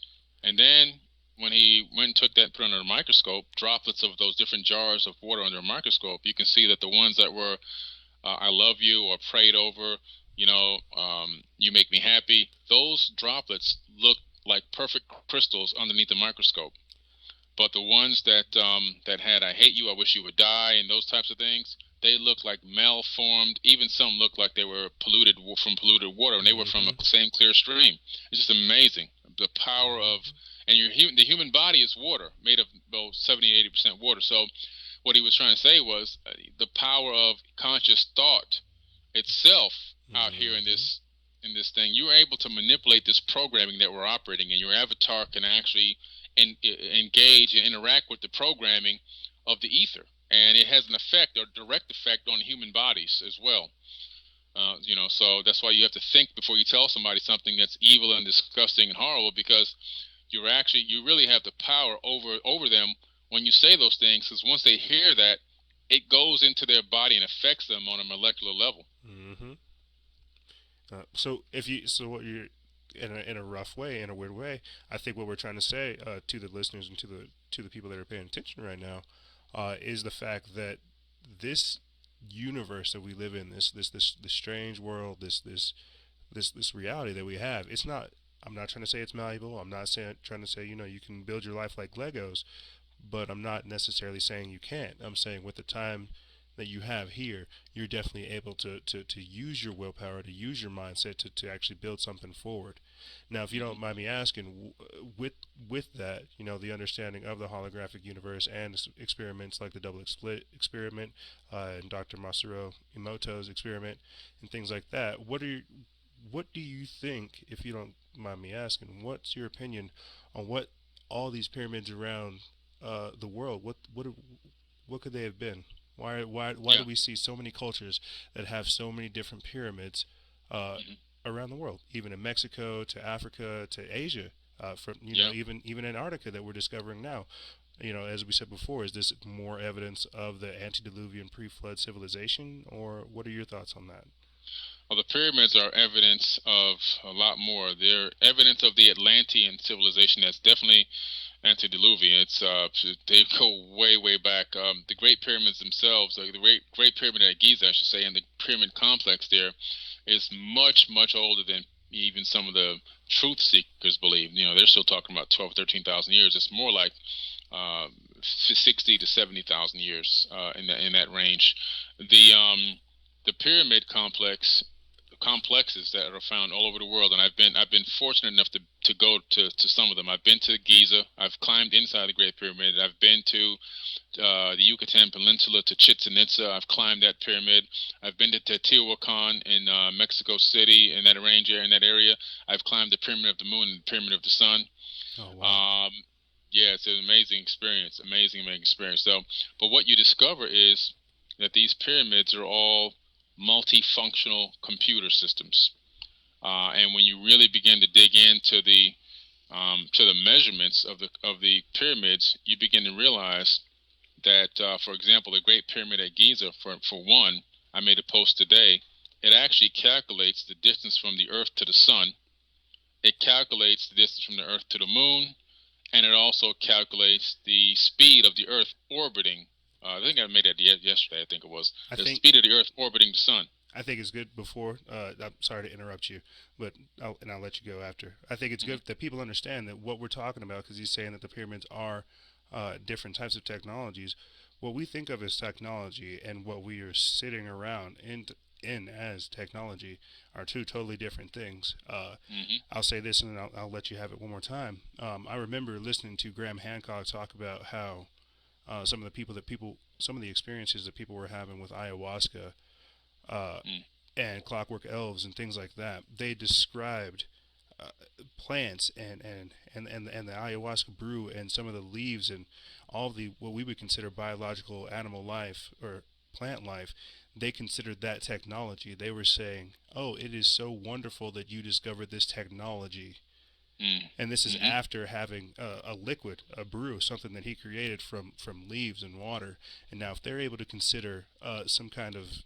Speaker 2: and then when he went and took that, put under a microscope, droplets of those different jars of water under a microscope, you can see that the ones that were "I love you" or prayed over, "You make me happy," those droplets look like perfect crystals underneath the microscope. But the ones that had "I hate you," "I wish you would die," and those types of things, they look like malformed. Even some look like they were polluted from polluted water, and they were from
Speaker 1: Mm-hmm.
Speaker 2: the same clear stream. It's just amazing the power of, and the human body is water, made of about 70-80% water. So what he was trying to say was the power of conscious thought itself out here in
Speaker 1: Mm-hmm.
Speaker 2: this thing. You're able to manipulate this programming that we're operating, and your avatar can actually engage and interact with the programming of the ether, and it has an effect or direct effect on human bodies as well. So that's why you have to think before you tell somebody something that's evil and disgusting and horrible, because you really have the power over them when you say those things, because once they hear that, it goes into their body and affects them on a molecular level.
Speaker 1: Mm-hmm. So what you're in a rough way, in a weird way, I think what we're trying to say to the listeners and to the people that are paying attention right now, is the fact that this universe that we live in, this strange world, this reality that we have, it's not. I'm not trying to say it's malleable. I'm not trying to say you can build your life like Legos, but I'm not necessarily saying you can't. I'm saying with the time that you have here, you're definitely able to use your willpower, to use your mindset to actually build something forward. Now, if you don't mind me asking, with that, the understanding of the holographic universe and experiments like the double split experiment, and Dr. Masaru Emoto's experiment, and things like that, what do you think, if you don't mind me asking, what's your opinion on what all these pyramids around the world, what could they have been? Why
Speaker 2: Yeah.
Speaker 1: do we see so many cultures that have so many different pyramids uh,
Speaker 2: Hmm.
Speaker 1: around the world, even in Mexico to Africa to Asia, from
Speaker 2: Yeah.
Speaker 1: even Antarctica that we're discovering now. As we said before, is this more evidence of the antediluvian pre-flood civilization, or what are your thoughts on that?
Speaker 2: Well, the pyramids are evidence of a lot more. They're evidence of the Atlantean civilization that's definitely antediluvian. They go way back. The Great Pyramids themselves, the Great Pyramid at Giza, I should say, and the pyramid complex there is much older than even some of the truth seekers believe. They're still talking about 12, 13,000 years. It's more like uh, 60 to 70,000 years in that range. The um, the pyramid complexes that are found all over the world, and I've been fortunate enough to go to some of them. I've been to Giza. I've climbed inside the Great Pyramid. I've been to the Yucatan Peninsula to Chichen Itza. I've climbed that pyramid. I've been to Teotihuacan in Mexico City in that area. I've climbed the Pyramid of the Moon and the Pyramid of the Sun.
Speaker 1: Oh wow.
Speaker 2: Um, yeah, it's an amazing experience. Amazing experience. So, but what you discover is that these pyramids are all multifunctional computer systems. And when you really begin to dig into the measurements of the pyramids, you begin to realize that, for example, the Great Pyramid at Giza, for one, I made a post today. It actually calculates the distance from the Earth to the Sun. It calculates the distance from the Earth to the Moon, and it also calculates the speed of the Earth orbiting. I think I made that yesterday. I think it was
Speaker 1: I
Speaker 2: the
Speaker 1: think
Speaker 2: speed of the Earth orbiting the Sun.
Speaker 1: I think it's good before. I'm sorry to interrupt you, but I'll let you go after. I think it's
Speaker 2: Hmm.
Speaker 1: good that people understand that what we're talking about, because he's saying that the pyramids are different types of technologies. What we think of as technology and what we are sitting around in as technology are two totally different things.
Speaker 2: Hmm.
Speaker 1: I'll say this, and then I'll let you have it one more time. I remember listening to Graham Hancock talk about how some of the experiences that people were having with ayahuasca uh,
Speaker 2: Mm.
Speaker 1: and clockwork elves and things like that. They described uh, plants and the ayahuasca brew and some of the leaves and all of the what we would consider biological animal life or plant life. They considered that technology. They were saying, "Oh, it is so wonderful that you discovered this technology."
Speaker 2: Mm.
Speaker 1: And this is
Speaker 2: Hmm.
Speaker 1: after having a liquid, a brew, something that he created from leaves and water. And now, if they're able to consider some kind of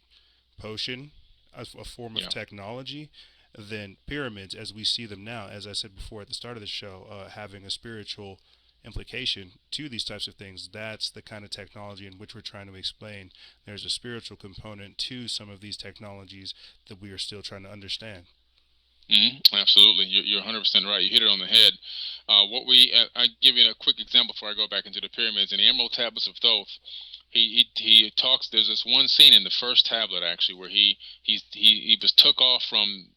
Speaker 1: potion as a form of
Speaker 2: Yeah.
Speaker 1: technology, then pyramids, as we see them now, as I said before at the start of the show, having a spiritual implication to these types of things, that's the kind of technology in which we're trying to explain. There's a spiritual component to some of these technologies that we are still trying to understand.
Speaker 2: Absolutely, you're 100% right. You hit it on the head. I give you a quick example before I go back into the pyramids. In the Emerald Tablets of Thoth, he talks. There's this one scene in the first tablet actually where he was took off from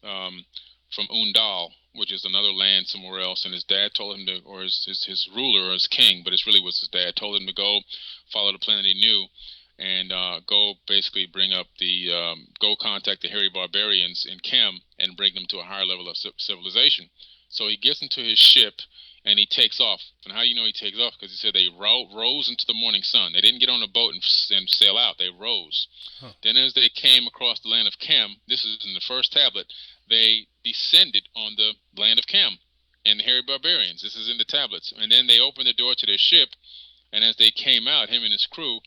Speaker 2: Undal, which is another land somewhere else, and his dad told him to, or his ruler or his king, but it really was his dad, told him to go follow the planet he knew, and go basically bring up go contact the hairy barbarians in Kem and bring them to a higher level of civilization. So he gets into his ship and he takes off. And how you know he takes off? Because he said they rose into the morning sun. They didn't get on a boat and sail out. They rose.
Speaker 1: Huh.
Speaker 2: Then, as they came across the land of Kem, this is in the first tablet, they descended on the land of Kem and the hairy barbarians. This is in the tablets. And then they opened the door to their ship, and as they came out, him and his crew,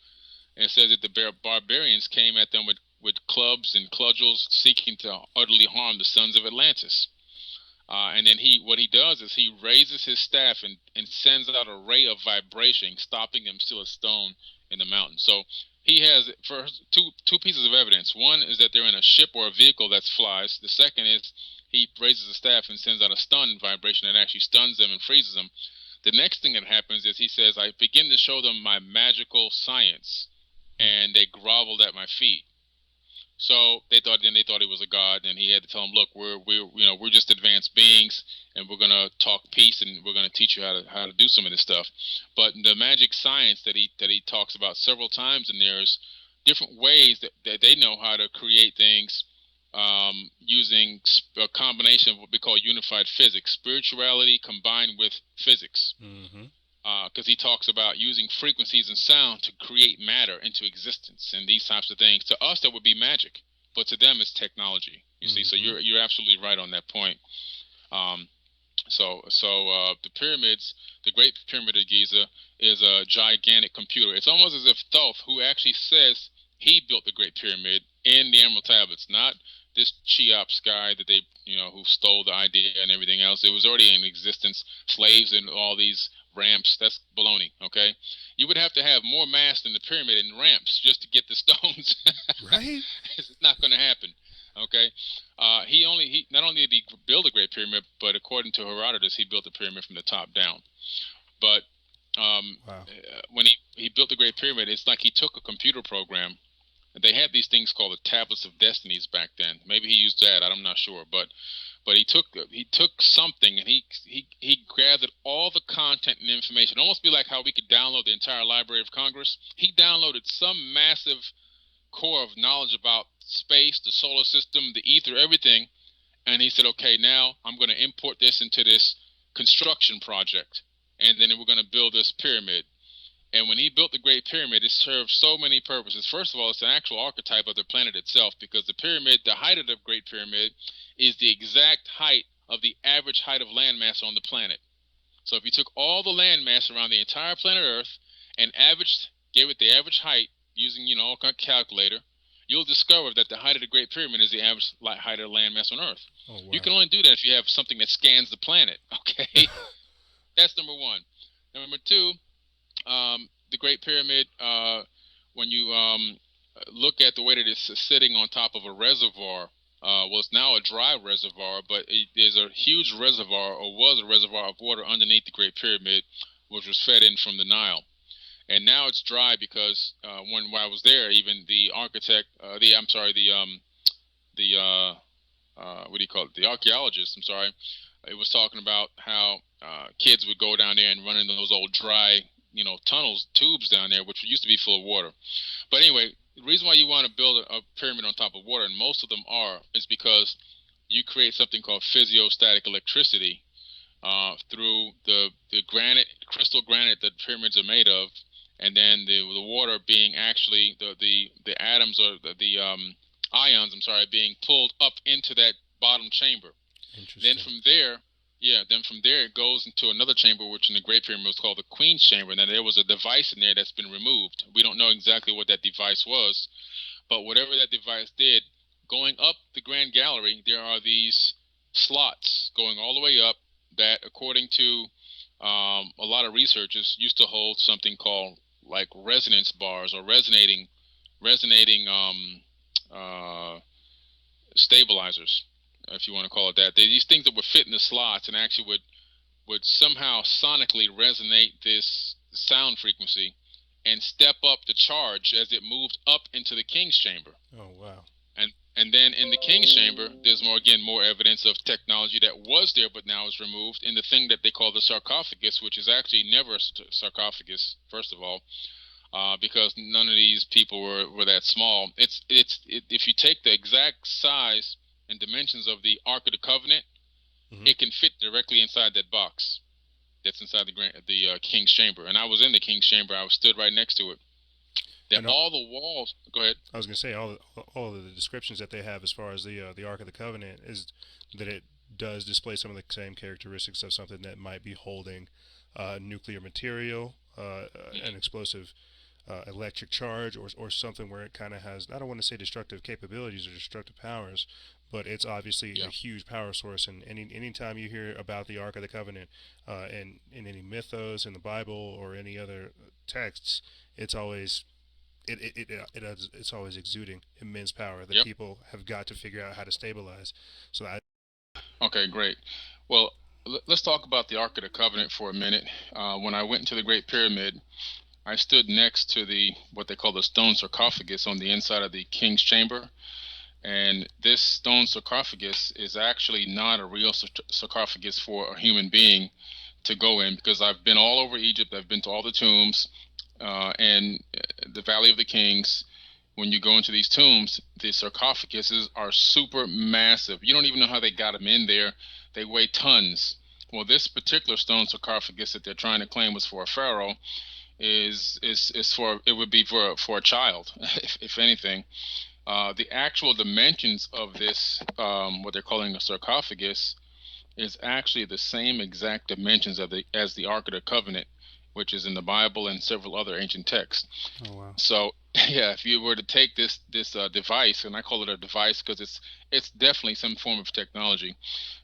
Speaker 2: and it says that the barbarians came at them with clubs and cudgels, seeking to utterly harm the sons of Atlantis. And then what he does is he raises his staff and sends out a ray of vibration, stopping them still as stone in the mountain. So he has first two pieces of evidence. One is that they're in a ship or a vehicle that flies. The second is he raises the staff and sends out a stun vibration that actually stuns them and freezes them. The next thing that happens is he says, "I begin to show them my magical science,"
Speaker 1: Hmm.
Speaker 2: and they groveled at my feet. So they thought he was a god, and he had to tell them, "Look, we're just advanced beings, and we're gonna talk peace, and we're gonna teach you how to do some of this stuff." But the magic science that he talks about several times in there is different ways that they know how to create things using a combination of what we call unified physics, spirituality combined with physics.
Speaker 1: Mm-hmm.
Speaker 2: because he talks about using frequencies and sound to create matter into existence and these types of things. To us, that would be magic, but to them, it's technology. You see, so you're absolutely right on that point. Um, the pyramids, the Great Pyramid of Giza, is a gigantic computer. It's almost as if Thoth, who actually says he built the Great Pyramid in the Emerald Tablets, not this Cheops guy that they, who stole the idea and everything else. It was already in existence. Slaves and all these ramps. That's baloney. Okay, you would have to have more mass than the pyramid and ramps just to get the stones.
Speaker 1: Right?
Speaker 2: It's not going to happen. Okay, he not only did he build a Great Pyramid, but according to Herodotus, he built the pyramid from the top down. But
Speaker 1: Wow.
Speaker 2: when he built the Great Pyramid, it's like he took a computer program. They had these things called the Tablets of Destinies back then. Maybe he used that. I'm not sure, but he took something and he gathered all the content and information. Almost be like how we could download the entire Library of Congress. He downloaded some massive core of knowledge about space, the solar system, the ether, everything, and he said, okay, now I'm going to import this into this construction project, and then we're going to build this pyramid. And when he built the Great Pyramid, it served so many purposes. First of all, it's an actual archetype of the planet itself, because the pyramid, the height of the Great Pyramid, is the exact height of the average height of landmass on the planet. So if you took all the landmass around the entire planet Earth and gave it the average height using, all kind of calculator, you'll discover that the height of the Great Pyramid is the average height of landmass on Earth.
Speaker 1: Oh, wow.
Speaker 2: You can only do that if you have something that scans the planet. Okay, that's number one. Number two. The Great Pyramid, when you look at the way that it's sitting on top of a reservoir, well, it's now a dry reservoir, but there's a huge reservoir, or was a reservoir of water underneath the Great Pyramid, which was fed in from the Nile. And now it's dry because when I was there, even the architect, what do you call it? The archaeologist, I'm sorry, it was talking about how kids would go down there and run in those old dry tunnels, tubes down there, which used to be full of water. But anyway, the reason why you want to build a pyramid on top of water, and most of them are, is because you create something called physiostatic electricity through the crystal granite that pyramids are made of, and then the water being actually the atoms, or the ions, I'm sorry, being pulled up into that bottom chamber.
Speaker 1: Interesting.
Speaker 2: Then from there it goes into another chamber, which in the Great Pyramid was called the Queen's Chamber. Now there was a device in there that's been removed. We don't know exactly what that device was, but whatever that device did, going up the Grand Gallery, there are these slots going all the way up that, according to a lot of researchers, used to hold something called like resonance bars, or resonating stabilizers, if you want to call it that. These things that would fit in the slots and actually would somehow sonically resonate this sound frequency and step up the charge as it moved up into the King's Chamber.
Speaker 1: Oh, wow.
Speaker 2: And then in the King's Chamber, there's more evidence of technology that was there but now is removed in the thing that they call the sarcophagus, which is actually never a sarcophagus, first of all, because none of these people were that small. If you take the exact size and dimensions of the Ark of the Covenant, it can fit directly inside that box that's inside the King's Chamber. And I was in the King's Chamber. I stood right next to it. All the walls. Go ahead.
Speaker 1: I was going to say all of the descriptions that they have as far as the Ark of the Covenant is that it does display some of the same characteristics of something that might be holding nuclear material, an explosive electric charge, or something where it kind of has, I don't want to say destructive capabilities or destructive powers, but it's obviously a huge power source. And anytime you hear about the Ark of the Covenant in any mythos in the Bible or any other texts, it's always it's always exuding immense power that people have got to figure out how to stabilize.
Speaker 2: Okay, great. Well, let's talk about the Ark of the Covenant for a minute. When I went into the Great Pyramid, I stood next to what they call the stone sarcophagus on the inside of the King's Chamber. And this stone sarcophagus is actually not a real sarcophagus for a human being to go in, because I've been all over Egypt. I've been to all the tombs and the Valley of the Kings. When you go into these tombs, the sarcophaguses are super massive. You don't even know how they got them in there. They weigh tons. Well, this particular stone sarcophagus that they're trying to claim was for a pharaoh is for, it would be for a child, if anything. The actual dimensions of this, what they're calling a sarcophagus, is actually the same exact dimensions of the as the Ark of the Covenant, which is in the Bible and several other ancient texts.
Speaker 1: Oh wow.
Speaker 2: So yeah, if you were to take this device, and I call it a device because it's definitely some form of technology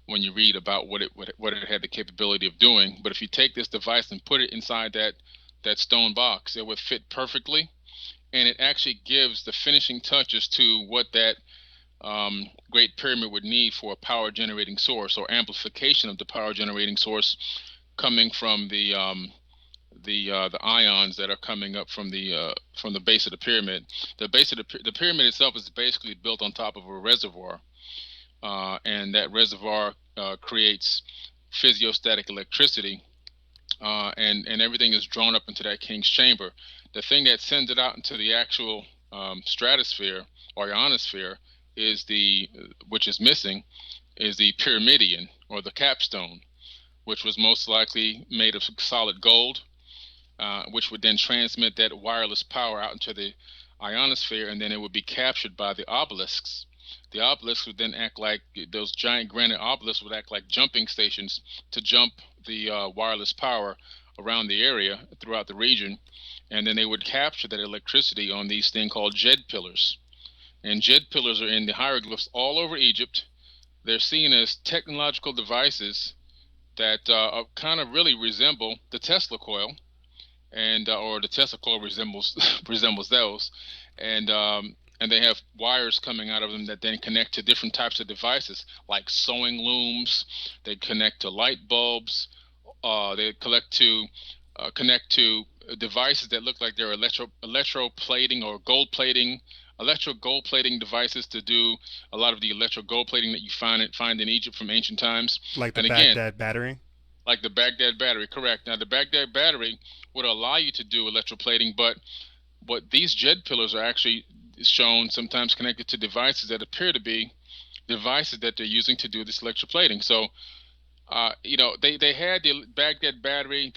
Speaker 2: when you read about what it had the capability of doing. But if you take this device and put it inside that stone box, it would fit perfectly, and it actually gives the finishing touches to what that Great Pyramid would need for a power generating source, or amplification of the power generating source coming from the ions that are coming up from the base of the pyramid. The base of the pyramid itself is basically built on top of a reservoir, and that reservoir creates physiostatic electricity, and everything is drawn up into that king's chamber. The thing that sends it out into the actual stratosphere or ionosphere is which is missing, is the pyramidion, or the capstone, which was most likely made of solid gold, which would then transmit that wireless power out into the ionosphere, and then it would be captured by the obelisks. The obelisks would then act like, those giant granite obelisks would act like jumping stations to jump the wireless power around the area throughout the region, and then they would capture that electricity on these things called jed pillars. And jed pillars are in the hieroglyphs all over Egypt. They're seen as technological devices that kind of really resemble the Tesla coil, and or the Tesla coil resembles resembles those, and they have wires coming out of them that then connect to different types of devices like sewing looms. They connect to light bulbs. They connect to devices that look like they're electroplating or gold plating, electro gold plating devices to do a lot of the electro gold plating that you find in Egypt from ancient times.
Speaker 1: Like the
Speaker 2: And again,
Speaker 1: Baghdad battery.
Speaker 2: like the Baghdad battery, correct. Now, the Baghdad battery would allow you to do electroplating, but what these jed pillars are actually shown sometimes connected to devices that appear to be devices that they're using to do this electroplating. So, they had the Baghdad battery,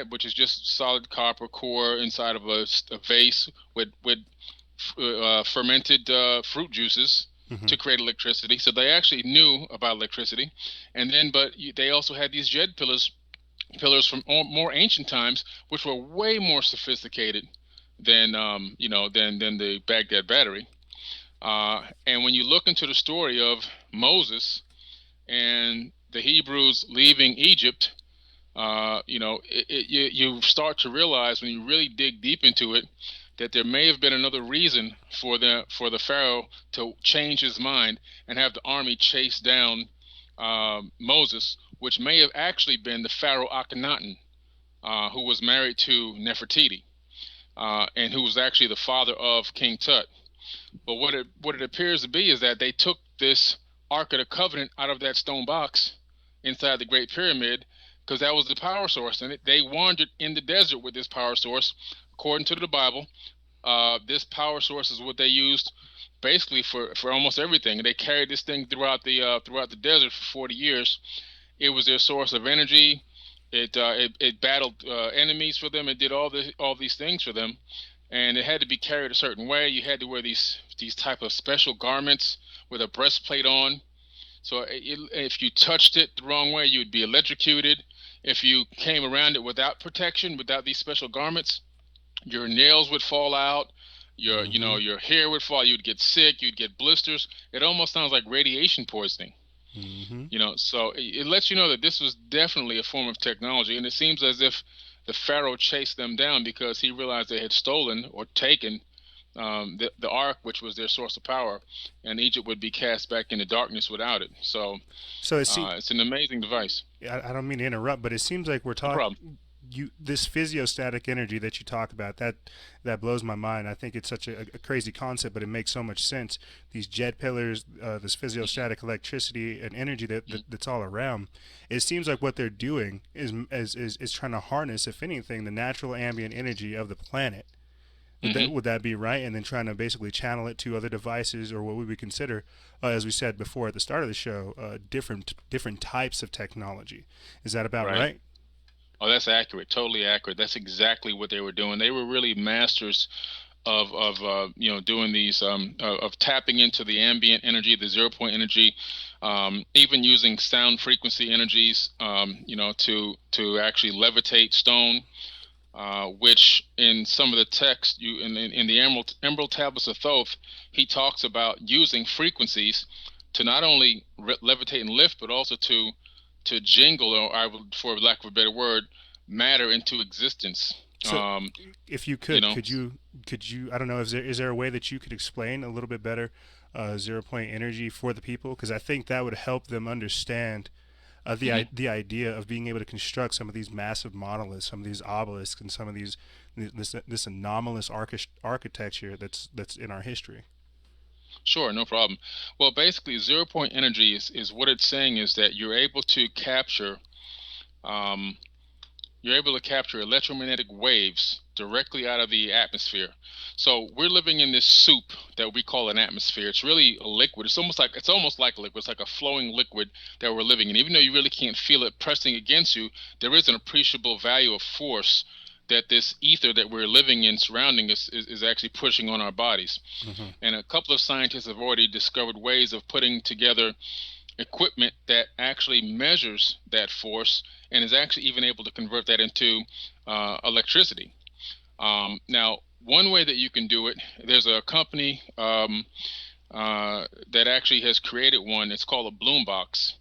Speaker 2: which is just solid copper core inside of a vase with fermented fruit juices
Speaker 1: Hmm.
Speaker 2: to create electricity. So they actually knew about electricity, and then they also had these jed pillars from more ancient times, which were way more sophisticated than than the Baghdad battery. And when you look into the story of Moses and the Hebrews leaving Egypt, you start to realize when you really dig deep into it that there may have been another reason for the Pharaoh to change his mind and have the army chase down Moses, which may have actually been the Pharaoh Akhenaten, who was married to Nefertiti, and who was actually the father of King Tut. But what it appears to be is that they took this Ark of the Covenant out of that stone box inside the Great Pyramid, because that was the power source, and they wandered in the desert with this power source. According to the Bible, this power source is what they used basically for almost everything. And they carried this thing throughout the desert for 40 years. It was their source of energy. It battled enemies for them. It did all these things for them, and it had to be carried a certain way. You had to wear these type of special garments with a breastplate on. So if you touched it the wrong way, you would be electrocuted. If you came around it without protection, without these special garments, your nails would fall out.
Speaker 1: Hmm.
Speaker 2: Your hair would fall. You'd get sick. You'd get blisters. It almost sounds like radiation poisoning.
Speaker 1: Hmm.
Speaker 2: So it lets you know that this was definitely a form of technology, and it seems as if the pharaoh chased them down because he realized they had stolen or taken the ark, which was their source of power, and Egypt would be cast back into darkness without it. So
Speaker 1: So
Speaker 2: it's an amazing device.
Speaker 1: I don't mean to interrupt, but it seems like we're
Speaker 2: No
Speaker 1: talking
Speaker 2: problem.
Speaker 1: you this physiostatic energy that you talk about that blows my mind. I think it's such a crazy concept, but it makes so much sense. These jet pillars, this physiostatic electricity and energy that's all around. It seems like what they're doing is trying to harness, if anything, the natural ambient energy of the planet.
Speaker 2: Hmm.
Speaker 1: Would that be right? And then trying to basically channel it to other devices, or what we would consider, as we said before at the start of the show, different types of technology. Is that about
Speaker 2: Right.
Speaker 1: right?
Speaker 2: Oh, that's accurate. Totally accurate. That's exactly what they were doing. They were really masters of doing these of tapping into the ambient energy, the 0 point energy, even using sound frequency energies, to actually levitate stone. Which in some of the text you in the Emerald Tablets of Thoth, he talks about using frequencies to not only levitate and lift, but also to jingle, or I would, for lack of a better word, matter into existence.
Speaker 1: So, if you
Speaker 2: You
Speaker 1: could,
Speaker 2: know,
Speaker 1: could you? I don't know. Is there a way that you could explain a little bit better 0 point energy for the people? Because I think that would help them understand
Speaker 2: hmm
Speaker 1: the idea of being able to construct some of these massive monoliths, some of these obelisks, and some of this anomalous architecture that's in our history.
Speaker 2: Sure, no problem. Well, basically, 0 point energy is what it's saying is that um, you're able to capture electromagnetic waves directly out of the atmosphere. So we're living in this soup that we call an atmosphere. It's really a liquid. It's almost like a liquid. It's like a flowing liquid that we're living in. Even though you really can't feel it pressing against you, there is an appreciable value of force that this ether that we're living in surrounding us is actually pushing on our bodies.
Speaker 1: Hmm.
Speaker 2: And a couple of scientists have already discovered ways of putting together equipment that actually measures that force and is actually even able to convert that into electricity. Now, one way that you can do it, there's a company that actually has created one. It's called a Bloom box.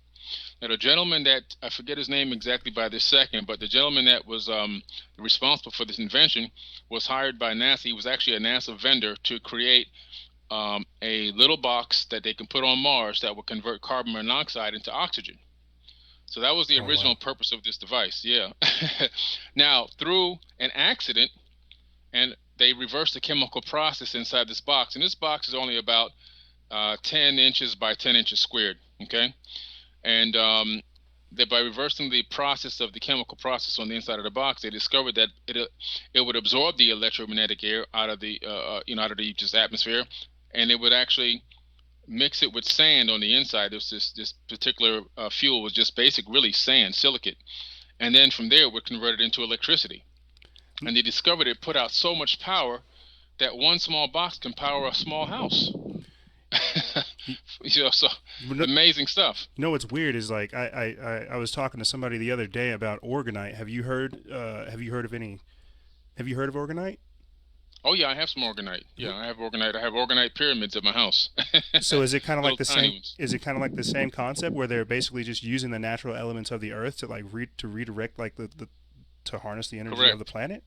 Speaker 2: Now, the gentleman that I forget his name exactly by this second, but the gentleman that was responsible for this invention was hired by NASA. He was actually a NASA vendor to create a little box that they can put on Mars that will convert carbon monoxide into oxygen. So that was the
Speaker 1: Oh wow!
Speaker 2: original purpose of this device. Yeah. Now, through an accident, and they reversed the chemical process inside this box, and this box is only about 10 inches by 10 inches squared. Okay, and that by reversing the process of the chemical process on the inside of the box, they discovered that it would absorb the electromagnetic air out of the out of the just atmosphere, and it would actually mix it with sand on the inside. This particular fuel was just basic, really sand, silicate, and then from there it would convert it into electricity. And they discovered it put out so much power that one small box can power a small house. So
Speaker 1: No,
Speaker 2: amazing stuff.
Speaker 1: you know what's weird is like I was talking to somebody the other day about orgonite. Have you heard of any? Have you heard of orgonite?
Speaker 2: Oh yeah, I have some organite. Yeah, I have organite. I have organite pyramids at my house.
Speaker 1: So is it kind of like
Speaker 2: Little
Speaker 1: the
Speaker 2: tiny
Speaker 1: same?
Speaker 2: ones.
Speaker 1: Is it kind of like the same concept where they're basically just using the natural elements of the earth to redirect like the to harness the energy of the
Speaker 2: Correct.
Speaker 1: planet?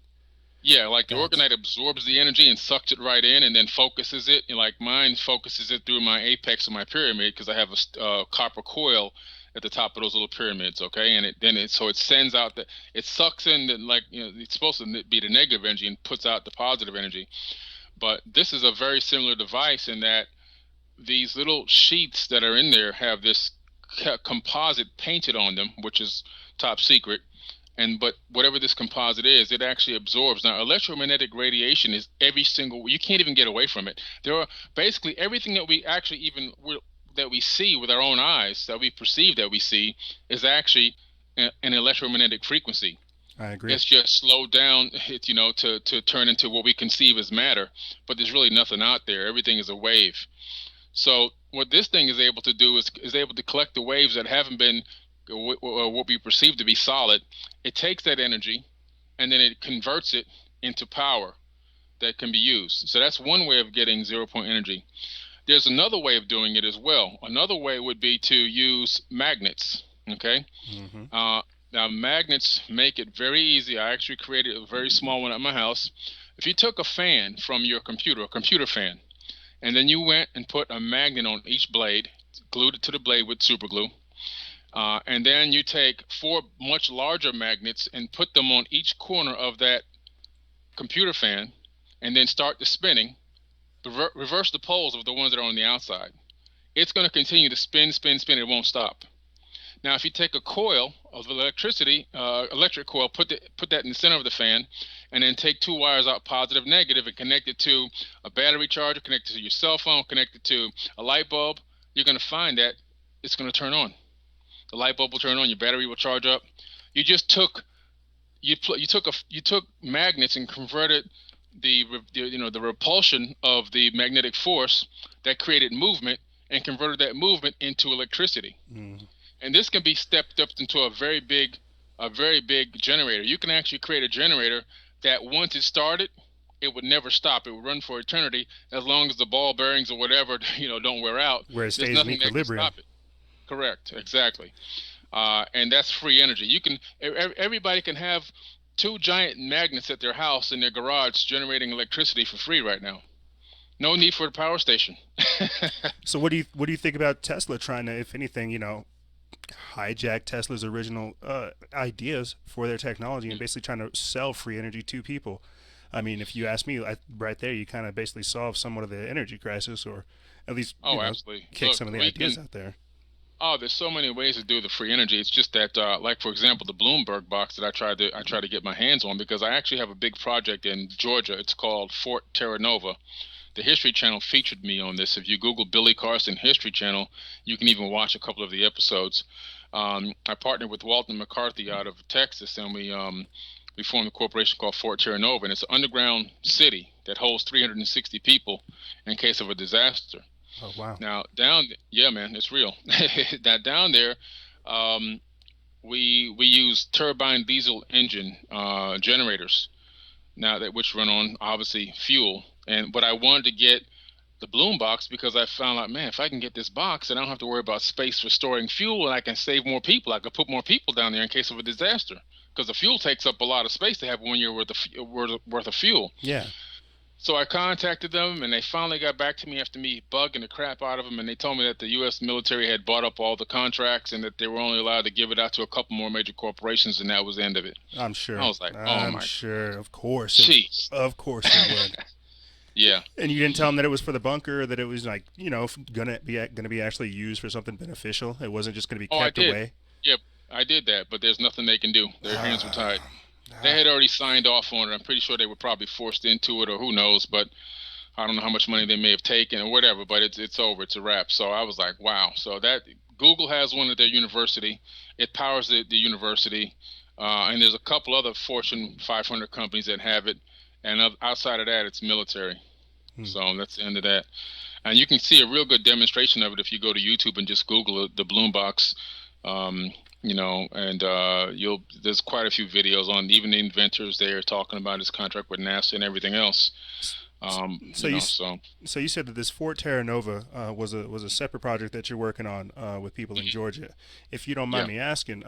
Speaker 2: Yeah, like the
Speaker 1: That's
Speaker 2: organite absorbs the energy and sucks it right in, and then focuses it. And like mine focuses it through my apex of my pyramid because I have a copper coil at the top of those little pyramids. Okay, and it sends out it sucks in the, like it's supposed to be the negative energy and puts out the positive energy. But this is a very similar device in that these little sheets that are in there have this composite painted on them, which is top secret. And but whatever this composite is, it actually absorbs. Now, electromagnetic radiation is every single. You can't even get away from it. There are basically everything that we actually that we see with our own eyes, that we perceive, that we see, is actually an electromagnetic frequency.
Speaker 1: I agree.
Speaker 2: It's just slowed down, to turn into what we conceive as matter. But there's really nothing out there. Everything is a wave. So what this thing is able to do is able to collect the waves that haven't been what we perceive to be solid. It takes that energy and then it converts it into power that can be used. So that's one way of getting 0 point energy. There's another way of doing it as well. Another way would be to use magnets. Okay.
Speaker 1: Hmm.
Speaker 2: Uh, Now magnets make it very easy. I actually created a very small one at my house. If you took a fan from your computer, a computer fan, and then you went and put a magnet on each blade, glued it to the blade with super glue, and then you take four much larger magnets and put them on each corner of that computer fan, and then start the spinning. Reverse the poles of the ones that are on the outside. It's going to continue to spin, spin, spin. It won't stop. Now, if you take a coil of electric coil, put that in the center of the fan, and then take two wires out, positive, negative, and connect it to a battery charger, connect it to your cell phone, connect it to a light bulb, you're going to find that it's going to turn on. The light bulb will turn on, your battery will charge up. You just took you took magnets and converted the repulsion of the magnetic force that created movement and converted that movement into electricity.
Speaker 1: Mm.
Speaker 2: And this can be stepped up into a very big generator. You can actually create a generator that once it started, it would never stop. It would run for eternity as long as the ball bearings or whatever don't wear out.
Speaker 1: Where it
Speaker 2: There's
Speaker 1: stays in
Speaker 2: nothing that can
Speaker 1: equilibrium.
Speaker 2: stop it. Correct, exactly. And that's free energy. Everybody can have two giant magnets at their house in their garage generating electricity for free right now. No need for a power station.
Speaker 1: So what do you think about Tesla trying to, if anything, hijack Tesla's original ideas for their technology and basically trying to sell free energy to people? I mean, if you ask me, right there, you kind of basically solve somewhat of the energy crisis, or at least
Speaker 2: Absolutely.
Speaker 1: kick some of the ideas out there.
Speaker 2: Oh, there's so many ways to do the free energy. It's just that, like for example, the Bloomberg box that I try to get my hands on, because I actually have a big project in Georgia. It's called Fort Terra Nova. The History Channel featured me on this. If you Google Billy Carson History Channel, you can even watch a couple of the episodes. I partnered with Walton McCarthy out of Texas, and we formed a corporation called Fort Terra Nova, and it's an underground city that holds 360 people in case of a disaster.
Speaker 1: Oh wow!
Speaker 2: Now yeah, man, it's real. Now down there, we use turbine diesel engine generators. Now which run on obviously fuel. And but I wanted to get the Bloom box because I found out, man, if I can get this box, then I don't have to worry about space for storing fuel, and I can save more people. I could put more people down there in case of a disaster, because the fuel takes up a lot of space to have 1 year worth of fuel.
Speaker 1: Yeah.
Speaker 2: So I contacted them, and they finally got back to me after me bugging the crap out of them, and they told me that the U.S. military had bought up all the contracts and that they were only allowed to give it out to a couple more major corporations, and that was the end of it.
Speaker 1: I'm sure.
Speaker 2: I was like,
Speaker 1: I'm sure. Of course.
Speaker 2: Jeez.
Speaker 1: Of course it would.
Speaker 2: Yeah.
Speaker 1: And you didn't tell them that it was for the bunker, or that it was like, gonna be actually used for something beneficial. It wasn't just gonna be kept away.
Speaker 2: Yeah, I did that, but there's nothing they can do. Their hands were tied. They had already signed off on it. I'm pretty sure they were probably forced into it, or who knows, but I don't know how much money they may have taken or whatever, but it's over. It's a wrap. So I was like, wow. So that Google has one at their university. It powers the university. And there's a couple other Fortune 500 companies that have it. And outside of that, it's military. So that's the end of that. And you can see a real good demonstration of it if you go to YouTube and just Google the Bloom box. There's quite a few videos on, even the inventors there talking about his contract with NASA and everything else. So
Speaker 1: you said that this Fort Terra Nova was a separate project that you're working on with people in Georgia. If you don't mind me asking,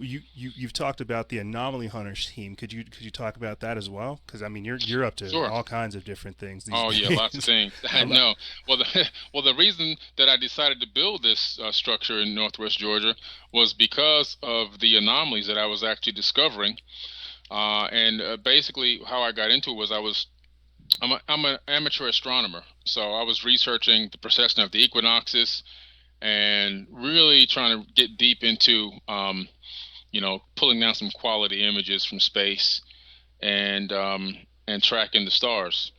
Speaker 1: you've talked about the Anomaly Hunters team. Could you talk about that as well? Because I mean, you're up to all kinds of different things these days.
Speaker 2: Yeah, lots of things. I know. Well, the reason that I decided to build this structure in Northwest Georgia was because of the anomalies that I was actually discovering. Basically, how I got into it was I'm an amateur astronomer, so I was researching the precession of the equinoxes and really trying to get deep into pulling down some quality images from space and tracking the stars.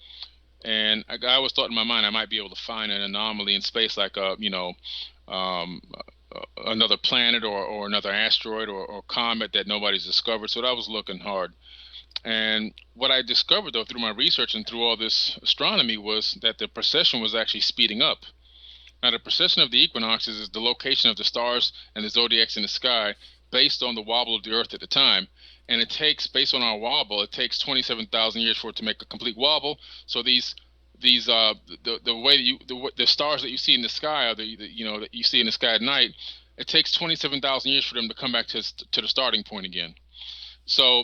Speaker 2: And I always thought in my mind I might be able to find an anomaly in space, like another planet or another asteroid or comet that nobody's discovered. So I was looking hard. And what I discovered, though, through my research and through all this astronomy, was that the precession was actually speeding up. Now, the precession of the equinoxes is the location of the stars and the zodiacs in the sky based on the wobble of the Earth at the time. And it takes, based on our wobble, it takes 27,000 years for it to make a complete wobble. So the stars that you see in the sky, or that you see in the sky at night, it takes 27,000 years for them to come back to the starting point again. So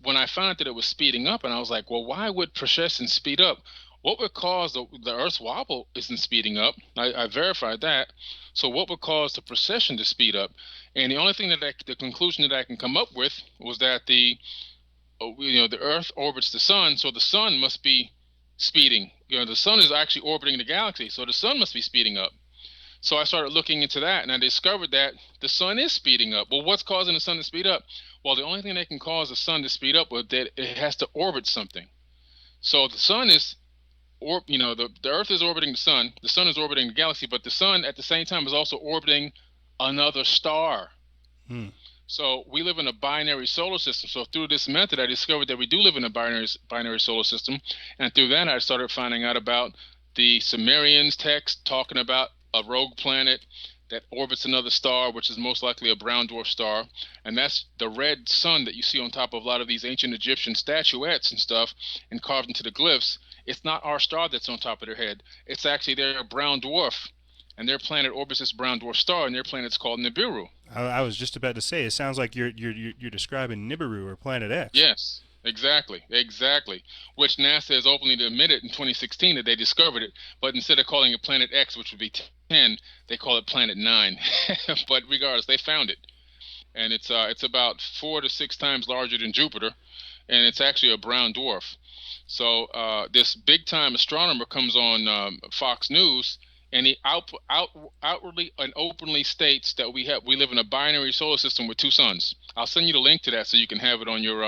Speaker 2: when I found out that it was speeding up, and I was like, well, why would precession speed up? What would cause the Earth's wobble isn't speeding up? I verified that. So what would cause the precession to speed up? And the only thing the conclusion that I can come up with was that the Earth orbits the sun, so the sun must be speeding. The sun is actually orbiting the galaxy, so the sun must be speeding up. So I started looking into that, and I discovered that the sun is speeding up. Well, what's causing the sun to speed up? Well, the only thing that can cause the sun to speed up is that it has to orbit something. So the sun is, the Earth is orbiting the sun is orbiting the galaxy, but the sun at the same time is also orbiting another star.
Speaker 1: Hmm.
Speaker 2: So we live in a binary solar system. So through this method, I discovered that we do live in a binary solar system, and through that, I started finding out about the Sumerians text talking about a rogue planet that orbits another star, which is most likely a brown dwarf star, and that's the red sun that you see on top of a lot of these ancient Egyptian statuettes and stuff, and carved into the glyphs. It's not our star that's on top of their head. It's actually their brown dwarf, and their planet orbits this brown dwarf star, and their planet's called Nibiru.
Speaker 1: I was just about to say, it sounds like you're describing Nibiru or Planet X.
Speaker 2: Yes, exactly, exactly. Which NASA has openly admitted in 2016 that they discovered it, but instead of calling it Planet X, which would be 10, they call it Planet 9. But regardless, they found it, and it's about 4 to 6 times larger than Jupiter, and it's actually a brown dwarf. So this big time astronomer comes on Fox News, and he outwardly and openly states that we live in a binary solar system with two suns. I'll send you the link to that so you can have it on your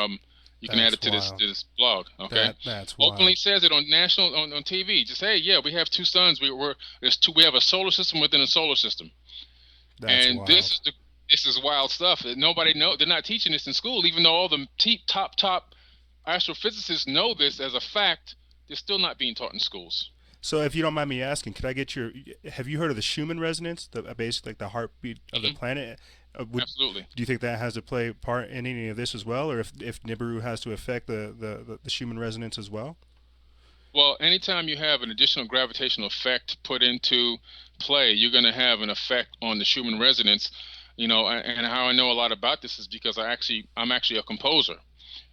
Speaker 2: you can add
Speaker 1: That's
Speaker 2: it to this
Speaker 1: wild.
Speaker 2: blog. Okay,
Speaker 1: That's
Speaker 2: openly
Speaker 1: wild.
Speaker 2: says it on national on TV. Just, hey, yeah, we have two suns. We have a solar system within a solar system,
Speaker 1: That's
Speaker 2: and
Speaker 1: wild.
Speaker 2: this is wild stuff that nobody know. They're not teaching this in school, even though all the top astrophysicists know this as a fact. They're still not being taught in schools.
Speaker 1: So, if you don't mind me asking, could I get your? Have you heard of the Schumann resonance? The basically like the heartbeat of the
Speaker 2: Hmm.
Speaker 1: planet.
Speaker 2: Absolutely.
Speaker 1: Do you think that has to play part in any of this as well, or if Nibiru has to affect the Schumann resonance as well?
Speaker 2: Well, anytime you have an additional gravitational effect put into play, you're going to have an effect on the Schumann resonance. And how I know a lot about this is because I'm actually a composer,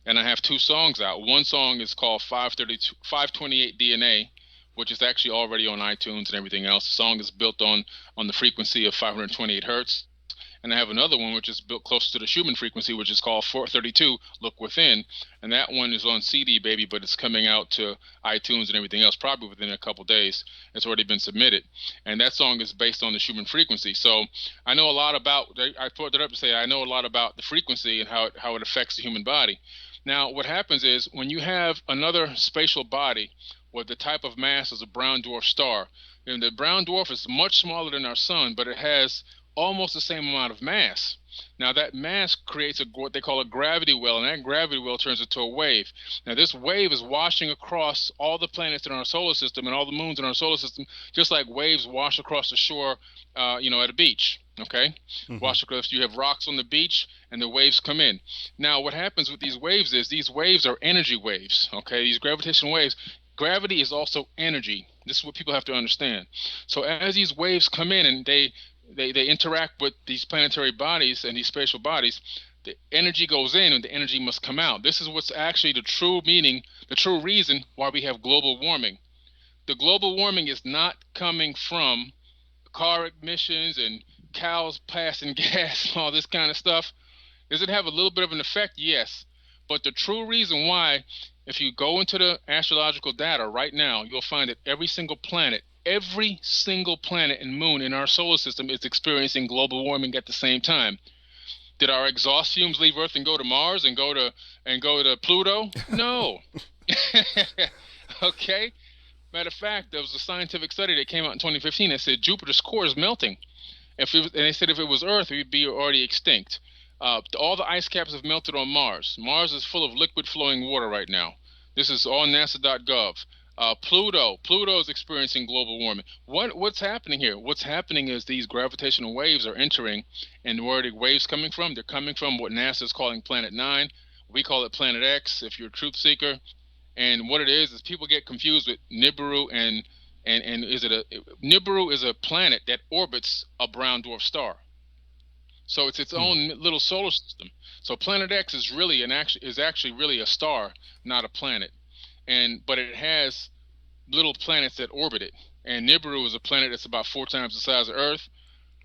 Speaker 2: and I have two songs out. One song is called 528 DNA, which is actually already on iTunes and everything else. The song is built on the frequency of 528 hertz, and I have another one which is built closer to the Schumann frequency, which is called 432, Look Within. And that one is on CD, baby, but it's coming out to iTunes and everything else probably within a couple days. It's already been submitted. And that song is based on the Schumann frequency. So I know a lot about, I put that up to say I know a lot about the frequency and how it affects the human body. Now, what happens is when you have another spatial body with the type of mass as a brown dwarf star, and the brown dwarf is much smaller than our sun, but it has almost the same amount of mass. Now that mass creates what they call a gravity well, and that gravity well turns into a wave. Now this wave is washing across all the planets in our solar system and all the moons in our solar system, just like waves wash across the shore, at a beach. Okay,
Speaker 1: Mm-hmm.
Speaker 2: wash across. You have rocks on the beach, and the waves come in. Now what happens with these waves is these waves are energy waves. Okay, these gravitational waves. Gravity is also energy. This is what people have to understand. So as these waves come in and they interact with these planetary bodies and these spatial bodies, the energy goes in and the energy must come out. This is what's actually the true meaning, the true reason why we have global warming. The global warming is not coming from car emissions and cows passing gas and all this kind of stuff. Does it have a little bit of an effect? Yes. But the true reason why, if you go into the astrological data right now, you'll find that every single planet and moon in our solar system is experiencing global warming at the same time. Did our exhaust fumes leave Earth and go to Mars and go to Pluto? No. Okay. Matter of fact, there was a scientific study that came out in 2015 that said Jupiter's core is melting. And they said if it was Earth, we'd be already extinct. All the ice caps have melted on Mars. Mars is full of liquid flowing water right now. This is all NASA.gov. Pluto is experiencing global warming. What's happening here? What's happening is these gravitational waves are entering, and where are the waves coming from? They're coming from what NASA is calling Planet 9. We call it Planet X if you're a truth seeker. And what it is people get confused with Nibiru and Nibiru is a planet that orbits a brown dwarf star. So it's its
Speaker 1: Hmm.
Speaker 2: own little solar system. So Planet X is actually really a star, not a planet. But it has little planets that orbit it. And Nibiru is a planet that's about 4 times the size of Earth,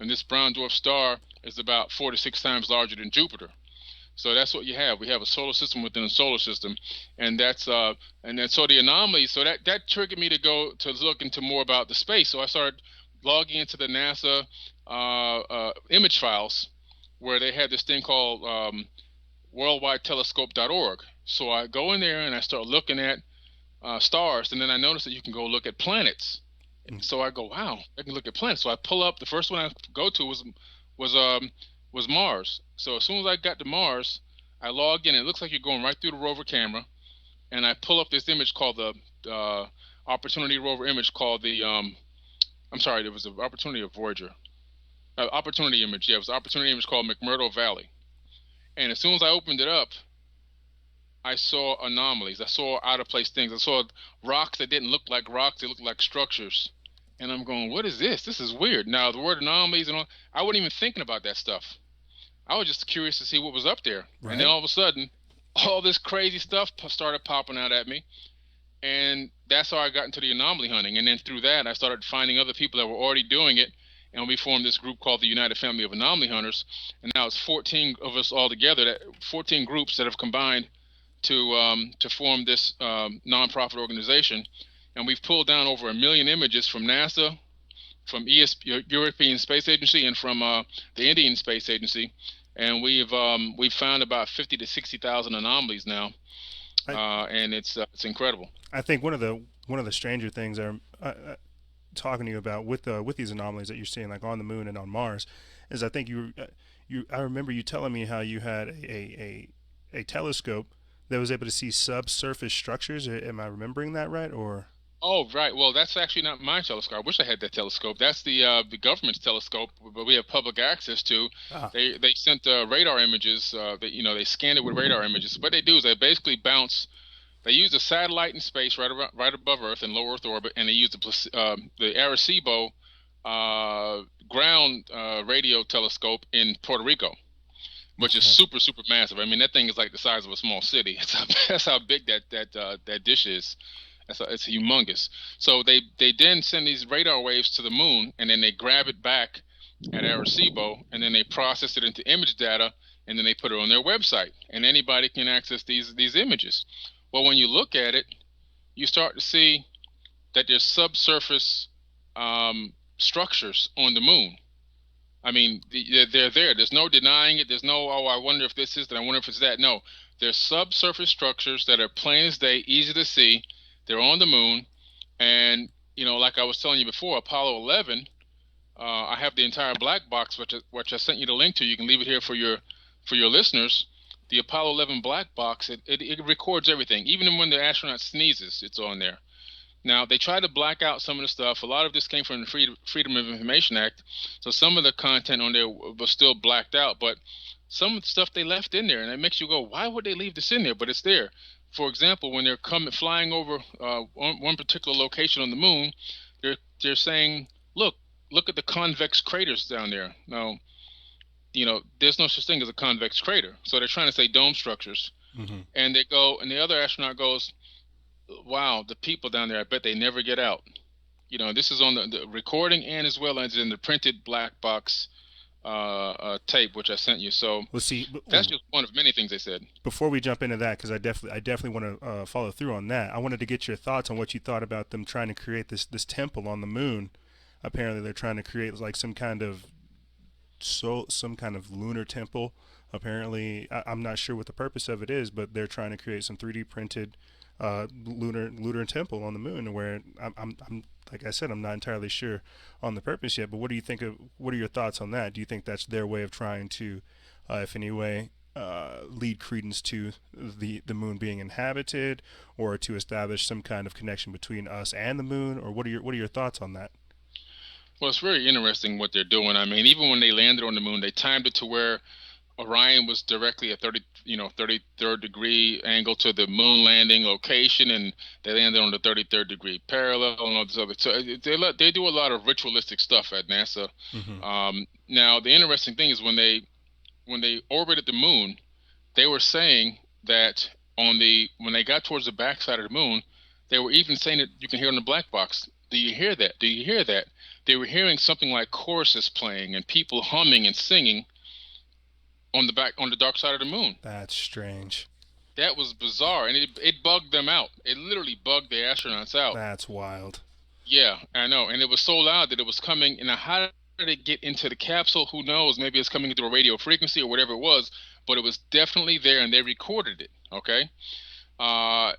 Speaker 2: and this brown dwarf star is about 4 to 6 times larger than Jupiter. So that's what you have. We have a solar system within a solar system, and so the anomaly. So that triggered me to go to look into more about the space. So I started logging into the NASA image files where they had this thing called worldwidetelescope.org. So I go in there and I start looking at stars, and then I notice that you can go look at planets.
Speaker 1: Mm.
Speaker 2: So I go, wow, I can look at planets. So I pull up. The first one I go to was um was Mars. So as soon as I got to Mars, I log in. It looks like you're going right through the rover camera, and I pull up this image called the Opportunity rover image called the I'm sorry, it was the Opportunity of Voyager. Opportunity image, yeah, it was the Opportunity image called McMurdo Valley. And as soon as I opened it up, I saw anomalies. I saw out of place things. I saw rocks that didn't look like rocks; they looked like structures. And I'm going, what is this? This is weird. Now the word anomalies and all, I wasn't even thinking about that stuff. I was just curious to see what was up there. And then
Speaker 1: Right.
Speaker 2: all of a sudden, all this crazy stuff started popping out at me. And that's how I got into the anomaly hunting. And then through that, I started finding other people that were already doing it, and we formed this group called the United Family of Anomaly Hunters. And now it's 14 of us all together, 14 groups that have combined to form this nonprofit organization. And we've pulled down over 1 million images from NASA, from European Space Agency, and from the Indian Space Agency. And we've found about 50 to 60,000 anomalies now,
Speaker 1: I
Speaker 2: and it's incredible.
Speaker 1: I think one of the stranger things I'm talking to you about with these anomalies that you're seeing, like on the moon and on Mars, is I think I remember you telling me how you had a telescope that was able to see subsurface structures. Am I remembering that right? Or
Speaker 2: Oh, right. Well, that's actually not my telescope. I wish I had that telescope. That's the government's telescope, but we have public access to.
Speaker 1: ah,
Speaker 2: They sent radar images. They scanned it with radar images. What they do is they basically bounce. They use a satellite in space right above Earth in low Earth orbit, and they use the Arecibo ground radio telescope in Puerto Rico, which is
Speaker 1: okay,
Speaker 2: super super massive. I mean, that thing is like the size of a small city. That's how big that dish is. It's humongous. So they then send these radar waves to the moon, and then they grab it back at Arecibo, and then they process it into image data, and then they put it on their website, and anybody can access these images. Well, when you look at it, you start to see that there's subsurface structures on the moon. I mean, they're there. There's no denying it. There's no, oh, I wonder if this is that. I wonder if it's that. No, there's subsurface structures that are plain as day, easy to see. They're on the moon, and like I was telling you before, Apollo 11. I have the entire black box, which I sent you the link to. You can leave it here for your listeners. The Apollo 11 black box, it records everything. Even when the astronaut sneezes, it's on there. Now, they tried to black out some of the stuff. A lot of this came from the Freedom of Information Act, so some of the content on there was still blacked out. But some of the stuff they left in there, and it makes you go, why would they leave this in there? But it's there. For example, when they're flying over one particular location on the moon, they're saying, look at the convex craters down there. Now, there's no such thing as a convex crater, so they're trying to say dome structures.
Speaker 1: mm-hmm.
Speaker 2: And they go, and the other astronaut goes, wow, the people down there, I bet they never get out. This is on the recording and as well as in the printed black box tape, which I sent you. So
Speaker 1: Let's see.
Speaker 2: that's just one of many things they said.
Speaker 1: Before we jump into that, because I definitely want to follow through on that. I wanted to get your thoughts on what you thought about them trying to create this temple on the moon. Apparently, they're trying to create like some kind of lunar temple. Apparently, I'm not sure what the purpose of it is, but they're trying to create some 3D printed lunar temple on the moon. Where I'm like I said, I'm not entirely sure on the purpose yet. But what do you think of? What are your thoughts on that? Do you think that's their way of trying to, if any way, lead credence to the moon being inhabited, or to establish some kind of connection between us and the moon? Or what are your thoughts on that?
Speaker 2: Well, it's very interesting what they're doing. I mean, even when they landed on the moon, they timed it to where Orion was directly at 33rd degree angle to the moon landing location, and they landed on the 33rd degree parallel and all this other. So they do a lot of ritualistic stuff at NASA.
Speaker 1: Mm-hmm.
Speaker 2: Now, the interesting thing is when they orbited the moon, they were saying that when they got towards the backside of the moon, they were even saying that you can hear in the black box. Do you hear that? Do you hear that? They were hearing something like choruses playing and people humming and singing on the dark side of the moon.
Speaker 1: That's strange.
Speaker 2: That was bizarre, and it bugged them out. It literally bugged the astronauts out.
Speaker 1: That's wild.
Speaker 2: Yeah, I know. And it was so loud that it was coming. And how did it get into the capsule? Who knows? Maybe it's coming through a radio frequency or whatever it was, but it was definitely there and they recorded it. Okay.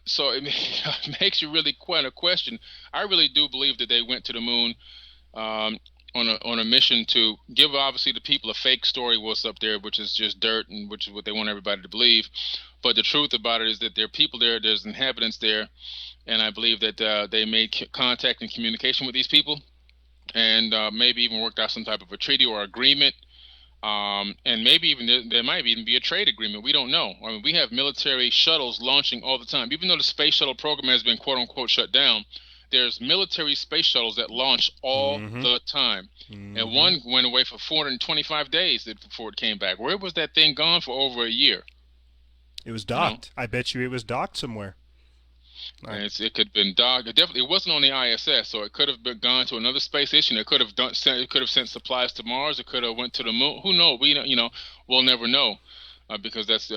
Speaker 2: So it makes you really quite a question. I really do believe that they went to the moon um, on a mission to give obviously the people a fake story what's up there, which is just dirt and which is what they want everybody to believe. But the truth about it is that there are people there, there's inhabitants there, and I believe that they made contact and communication with these people, and maybe even worked out some type of a treaty or agreement. And maybe even there might even be a trade agreement. We don't know. I mean, we have military shuttles launching all the time. Even though the space shuttle program has been quote unquote shut down, there's military space shuttles that launch all
Speaker 1: Mm-hmm.
Speaker 2: the time. And
Speaker 1: Mm-hmm.
Speaker 2: one went away for 425 days before it came back. Where was that thing gone for over a year?
Speaker 1: It was
Speaker 2: You know,
Speaker 1: docked. I bet you it was docked somewhere. I,
Speaker 2: and it could have been dogged. It definitely it wasn't on the ISS, so it could have been gone to another space station. It could have done. It could have sent supplies to Mars. It could have went to the moon. Who knows? We'll never know, because that's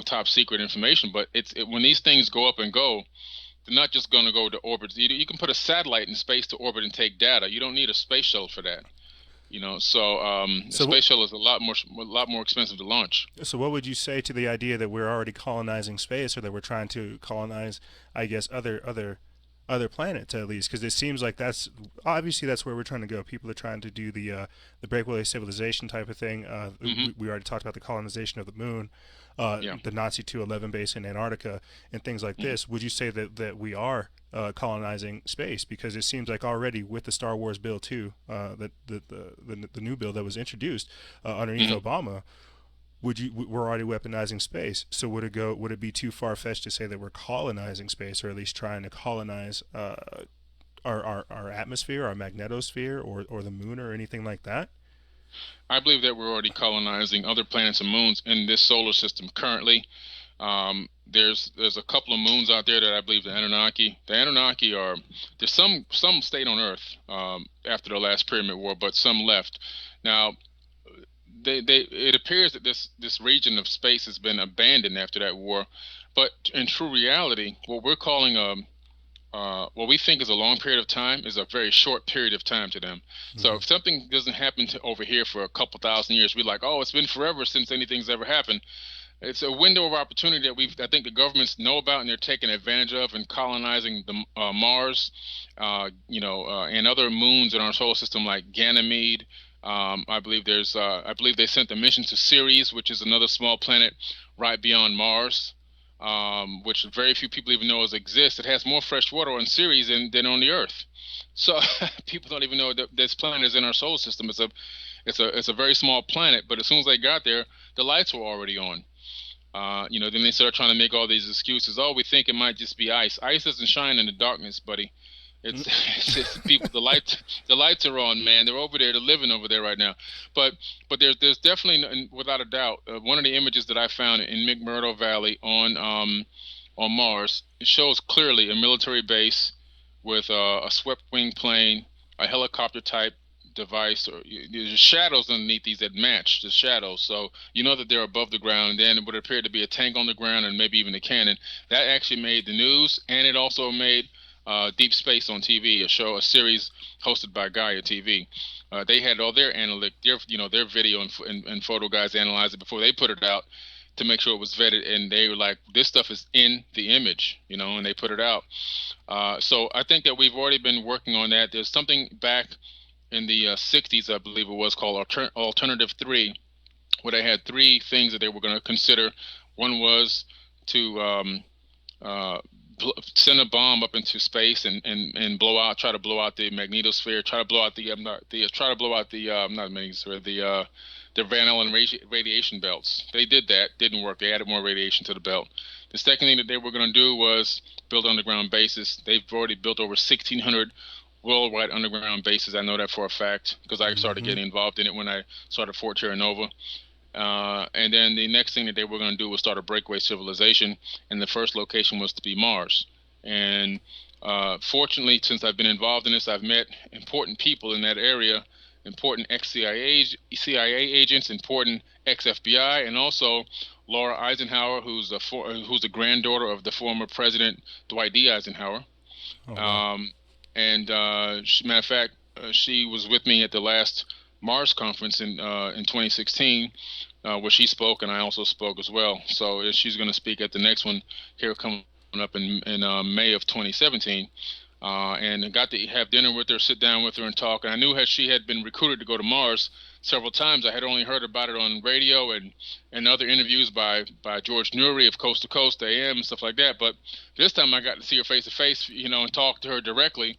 Speaker 2: top secret information. But when these things go up and go, they're not just going to go to orbit. You can put a satellite in space to orbit and take data. You don't need a space shuttle for that. So a
Speaker 1: so
Speaker 2: space shuttle is a lot more expensive to launch.
Speaker 1: So, what would you say to the idea that we're already colonizing space, or that we're trying to colonize, I guess, other planets at least? Because it seems like that's obviously that's where we're trying to go. People are trying to do the breakaway civilization type of thing.
Speaker 2: Hmm.
Speaker 1: We already talked about the colonization of the moon,
Speaker 2: Yeah.
Speaker 1: the Nazi 211 base in Antarctica, and things like
Speaker 2: Hmm.
Speaker 1: this. Would you say that we are colonizing space? Because it seems like already with the Star Wars bill too, that the new bill that was introduced underneath
Speaker 2: Hmm.
Speaker 1: Obama, we're already weaponizing space. So would it be too far fetched to say that we're colonizing space, or at least trying to colonize our atmosphere, our magnetosphere, or the moon, or anything like that?
Speaker 2: I believe that we're already colonizing other planets and moons in this solar system currently. There's a couple of moons out there that I believe the Anunnaki are. There's some stayed on Earth after the last Pyramid War, but some left. Now they it appears that this region of space has been abandoned after that war, but in true reality, what we think is a long period of time is a very short period of time to them. So
Speaker 1: Mm-hmm.
Speaker 2: if something doesn't happen over here for a couple thousand years, we're like, oh, it's been forever since anything's ever happened. It's a window of opportunity that I think the governments know about and they're taking advantage of and colonizing the Mars, and other moons in our solar system like Ganymede. I believe they sent a mission to Ceres, which is another small planet right beyond Mars, which very few people even know exists. It has more fresh water on Ceres than on the Earth. So people don't even know that this planet is in our solar system. It's a very small planet, but as soon as they got there, the lights were already on. Then they start trying to make all these excuses. Oh, we think it might just be ice. Ice doesn't shine in the darkness, buddy. It's it's people. The lights are on, man. They're over there. They're living over there right now. But there's definitely, without a doubt, one of the images that I found in McMurdo Valley on Mars. It shows clearly a military base with a swept wing plane, a helicopter type device, or there's shadows underneath these that match the shadows. So you know that they're above the ground. And then it would appear to be a tank on the ground and maybe even a cannon. That actually made the news, and it also made Deep Space on TV, a series hosted by Gaia TV. They had all their video and photo guys analyze it before they put it out to make sure it was vetted, and they were like, "This stuff is in the image," and they put it out. So I think that we've already been working on that. There's something back in the 60s, I believe it was, called Alternative 3, where they had three things that they were going to consider. One was to uh, send a bomb up into space and try to blow out the magnetosphere, try to blow out the not magnetosphere, the Van Allen radiation belts. They did that, didn't work. They added more radiation to the belt. The second thing that they were going to do was build underground bases. They've already built over 1,600 worldwide underground bases. I know that for a fact because I started
Speaker 1: Mm-hmm.
Speaker 2: getting involved in it when I started Fort Terra Nova. And then the next thing that they were going to do was start a breakaway civilization, and the first location was to be Mars. And fortunately, since I've been involved in this, I've met important people in that area, important CIA agents, important ex-FBI, and also Laura Eisenhower, who's the granddaughter of the former President Dwight D. Eisenhower.
Speaker 1: Oh wow.
Speaker 2: Um, And matter of fact, she was with me at the last Mars conference in 2016, where she spoke, and I also spoke as well. So she's going to speak at the next one here coming up in May of 2017. And I got to have dinner with her, sit down with her, and talk. And I knew she had been recruited to go to Mars several times. I had only heard about it on radio and other interviews by George Newry of Coast to Coast AM and stuff like that. But this time I got to see her face to face, and talk to her directly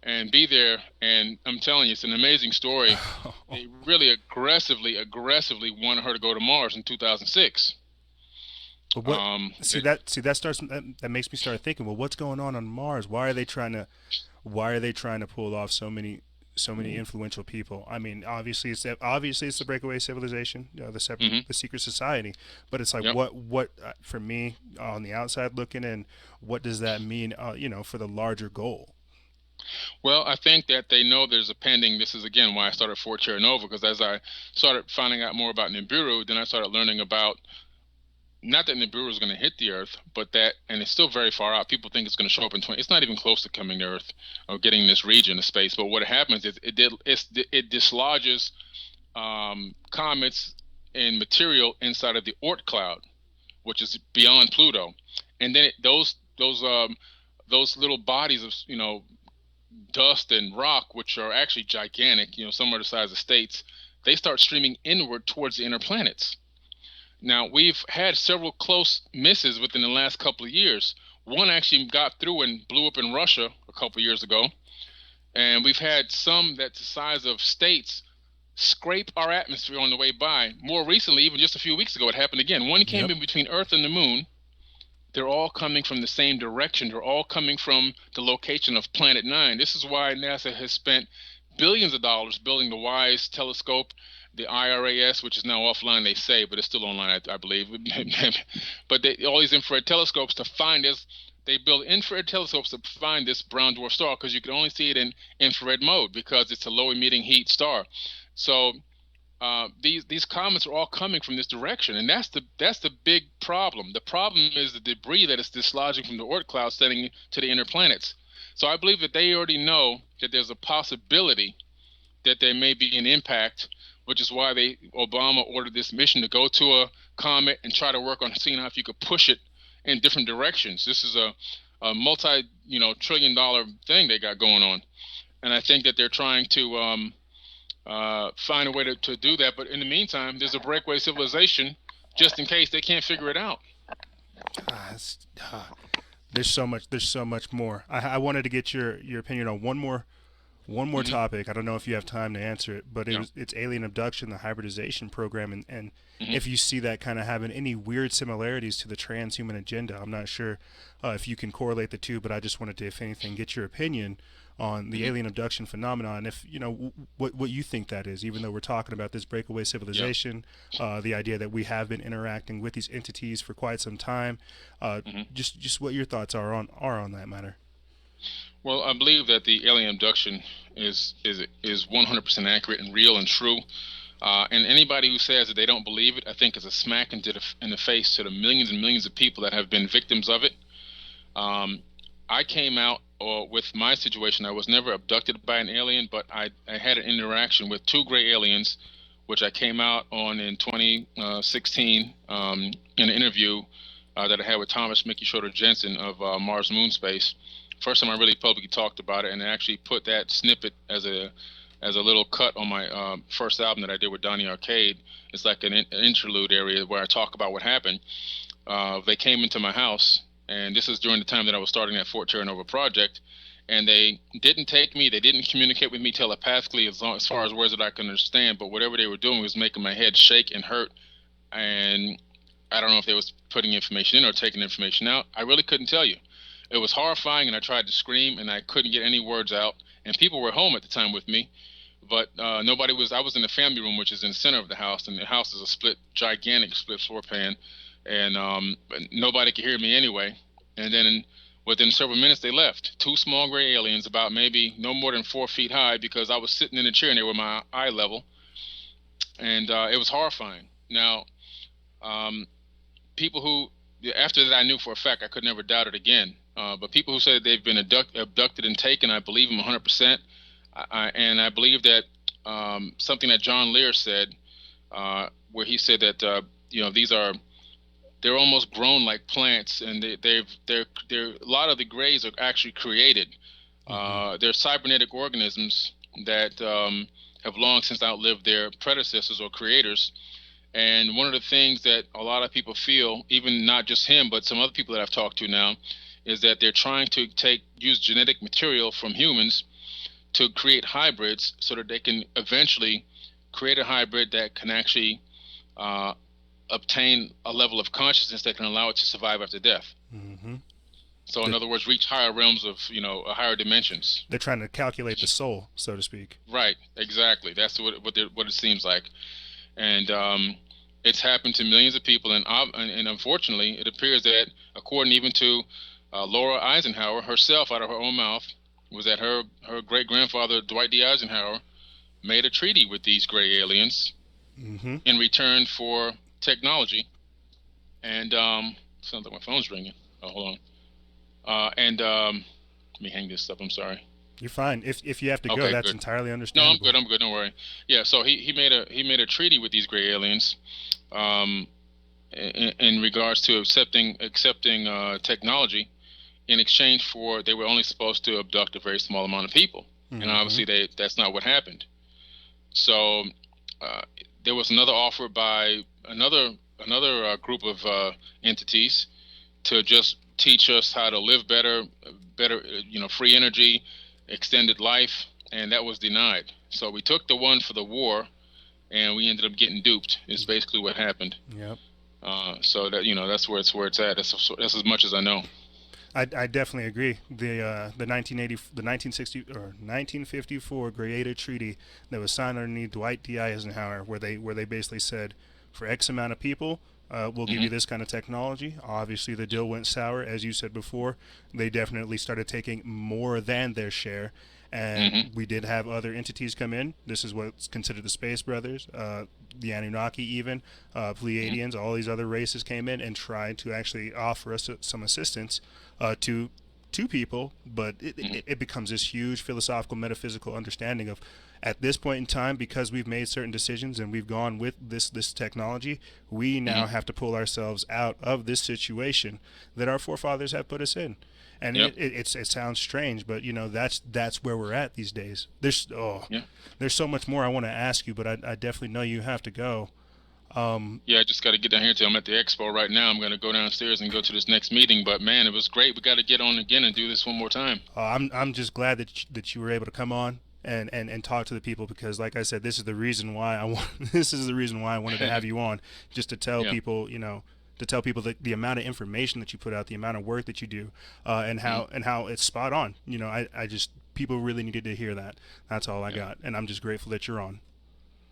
Speaker 2: and be there. And I'm telling you, it's an amazing story. They really aggressively wanted her to go to Mars in 2006.
Speaker 1: But what? That makes me start thinking. Well, what's going on Mars? Why are they trying to pull off so many influential people? I mean, obviously it's the breakaway civilization, the secret society. But it's like,
Speaker 2: Yep.
Speaker 1: what for me on the outside looking in, what does that mean? For the larger goal.
Speaker 2: Well, I think that they know there's a pending. This is again why I started Fort Terra Nova, because as I started finding out more about Nibiru, then I started learning about not that Nibiru is going to hit the Earth, but that, and it's still very far out. People think it's going to show up in 20. It's not even close to coming to Earth or getting this region of space. But what happens is it dislodges comets and material inside of the Oort cloud, which is beyond Pluto, and then those little bodies of dust and rock, which are actually gigantic, somewhere the size of states, they start streaming inward towards the inner planets. Now, we've had several close misses within the last couple of years. One actually got through and blew up in Russia a couple of years ago. And we've had some that's the size of states scrape our atmosphere on the way by. More recently, even just a few weeks ago, it happened again. One came
Speaker 1: Yep.
Speaker 2: in between Earth and the Moon. They're all coming from the same direction. They're all coming from the location of Planet 9. This is why NASA has spent billions of dollars building the WISE telescope, the IRAS, which is now offline, they say, but it's still online, I believe. But all these infrared telescopes to find this. They build infrared telescopes to find this brown dwarf star, because you can only see it in infrared mode because it's a low emitting heat star. So these comets are all coming from this direction, and that's the big problem. The problem is the debris that is dislodging from the Oort cloud, sending to the inner planets. So I believe that they already know that there's a possibility that there may be an impact, which is why Obama ordered this mission to go to a comet and try to work on seeing how if you could push it in different directions. This is a multi $1 trillion thing they got going on, and I think that they're trying to find a way to do that. But in the meantime, there's a breakaway civilization just in case they can't figure it out.
Speaker 1: Ah, there's so much. There's so much more. I wanted to get your opinion on one more topic. I don't know if you have time to answer it, but
Speaker 2: Yeah.
Speaker 1: it's alien abduction, the hybridization program, and
Speaker 2: hmm
Speaker 1: if you see that kind of having any weird similarities to the transhuman agenda. I'm not sure if you can correlate the two, but I just wanted to, if anything, get your opinion on the
Speaker 2: hmm
Speaker 1: alien abduction phenomenon. If what you think that is, even though we're talking about this breakaway
Speaker 2: Yeah.
Speaker 1: civilization, the idea that we have been interacting with these entities for quite some time,
Speaker 2: hmm
Speaker 1: just what your thoughts are on that matter.
Speaker 2: Well, I believe that the alien abduction is 100% accurate and real and true. And anybody who says that they don't believe it, I think is a smack in the face to the millions and millions of people that have been victims of it. Um, I came out with my situation. I was never abducted by an alien, but I had an interaction with two gray aliens, which I came out on in 2016 in an interview that I had with Thomas Mickey Schroeder Jensen of Mars Moon Space. First time I really publicly talked about it, and I actually put that snippet as a little cut on my first album that I did with Donnie Arcade. It's like an interlude area where I talk about what happened. They came into my house, and this is during the time that I was starting that Fort Terra Nova project. And they didn't take me. They didn't communicate with me telepathically, as far as words that I could understand. But whatever they were doing was making my head shake and hurt. And I don't know if they was putting information in or taking information out. I really couldn't tell you. It was horrifying, and I tried to scream, and I couldn't get any words out. And people were home at the time with me, but nobody was. I was in the family room, which is in the center of the house, and the house is a gigantic split floor plan, and nobody could hear me anyway. And then within several minutes, they left. Two small gray aliens, about maybe no more than 4 feet high, because I was sitting in a chair and they were my eye level, and it was horrifying. Now, um, people who after that I knew for a fact I could never doubt it again. But people who say that they've been abducted and taken, I believe them 100%. And I believe that something that John Lear said, where he said that they're almost grown like plants, and they're a lot of the grays are actually created. They're cybernetic organisms that have long since outlived their predecessors or creators. And one of the things that a lot of people feel, even not just him, but some other people that I've talked to now, is that they're trying to use genetic material from humans to create hybrids so that they can eventually create a hybrid that can actually uh, obtain a level of consciousness that can allow it to survive after death. So, in other words, reach higher realms of, higher dimensions.
Speaker 1: They're trying to calculate the soul, so to speak.
Speaker 2: Right, exactly. That's what it seems like. And it's happened to millions of people, and unfortunately, it appears that, according even to Laura Eisenhower herself, out of her own mouth, was that her great grandfather Dwight D. Eisenhower made a treaty with these gray aliens in return for technology. And sounds like my phone's ringing. Oh, hold on. Let me hang this up. I'm sorry.
Speaker 1: You're fine. If you have to go,
Speaker 2: Okay,
Speaker 1: that's
Speaker 2: good.
Speaker 1: entirely
Speaker 2: No,
Speaker 1: understandable.
Speaker 2: I'm good. Don't worry. Yeah, so he made a treaty with these gray aliens, in regards to accepting technology in exchange for, they were only supposed to abduct a very small amount of people, and obviously that's not what happened. So there was another offer by another group of entities to just teach us how to live better, free energy, extended life, and that was denied. So we took the one for the war, and we ended up getting duped. Is basically what happened.
Speaker 1: Yep.
Speaker 2: So that that's where it's at. That's as much as I know.
Speaker 1: I definitely agree. The 1960 or 1954 Greada Treaty that was signed underneath Dwight D. Eisenhower, where they basically said, for X amount of people, we'll give you this kind of technology. Obviously, the deal went sour, as you said before. They definitely started taking more than their share, and we did have other entities come in. This is what's considered the Space Brothers, the Anunnaki, even Pleiadians. All these other races came in and tried to actually offer us some assistance to people, but it becomes this huge philosophical, metaphysical understanding of, at this point in time, because we've made certain decisions and we've gone with this technology, we now have to pull ourselves out of this situation that our forefathers have put us in. And it sounds strange, but that's where we're at these days. There's so much more I want to ask you, but I definitely know you have to go.
Speaker 2: Yeah, I just got to get down here. I'm at the expo right now. I'm going to go downstairs and go to this next meeting. But man, it was great. We got to get on again and do this one more time.
Speaker 1: I'm just glad that you were able to come on and talk to the people, because, like I said, this is the reason why I wanted to have you on, just to tell people, to tell people the amount of information that you put out, the amount of work that you do, and how it's spot on. I just, people really needed to hear that. That's all I got, and I'm just grateful that you're on.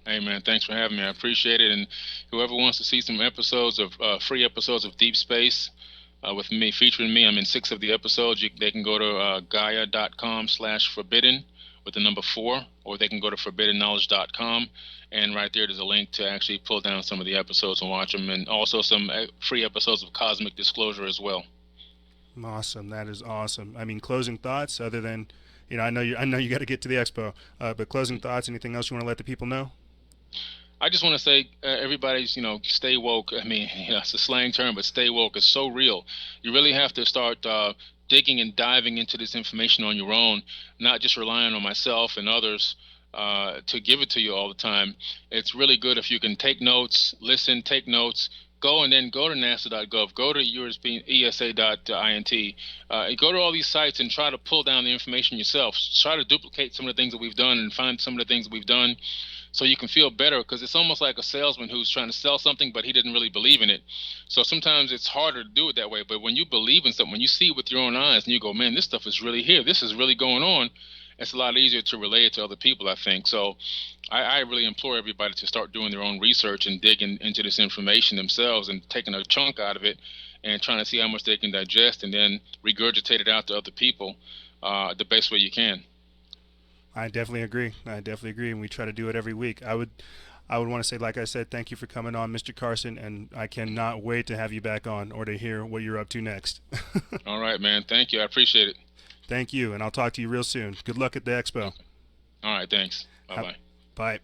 Speaker 2: Hey man, thanks for having me. I appreciate it. And whoever wants to see some episodes of free episodes of Deep Space with me, featuring me, I'm in 6 of the episodes. They can go to Gaia.com/forbidden with the number 4, or they can go to forbiddenknowledge.com, and right there's a link to actually pull down some of the episodes and watch them, and also some free episodes of Cosmic Disclosure as well.
Speaker 1: Awesome, that is awesome. I mean, closing thoughts, other than, I know you got to get to the expo, but closing thoughts, anything else you want to let the people know?
Speaker 2: I just want to say, everybody's, stay woke. I mean, it's a slang term, but stay woke is so real. You really have to start digging and diving into this information on your own, not just relying on myself and others to give it to you all the time. It's really good if you can take notes, listen, take notes, go to nasa.gov, go to esa.int, go to all these sites and try to pull down the information yourself. Try to duplicate some of the things that we've done and find some of the things that we've done, so you can feel better, because it's almost like a salesman who's trying to sell something, but he didn't really believe in it. So sometimes it's harder to do it that way. But when you believe in something, when you see it with your own eyes and you go, man, this stuff is really here, this is really going on, it's a lot easier to relay it to other people, I think. So I really implore everybody to start doing their own research and digging into this information themselves and taking a chunk out of it and trying to see how much they can digest, and then regurgitate it out to other people the best way you can.
Speaker 1: I definitely agree, and we try to do it every week. I would want to say, like I said, thank you for coming on, Mr. Carson, and I cannot wait to have you back on or to hear what you're up to next.
Speaker 2: All right, man. Thank you. I appreciate it.
Speaker 1: Thank you, and I'll talk to you real soon. Good luck at the expo.
Speaker 2: Okay. All right, thanks. Bye-bye.
Speaker 1: Bye.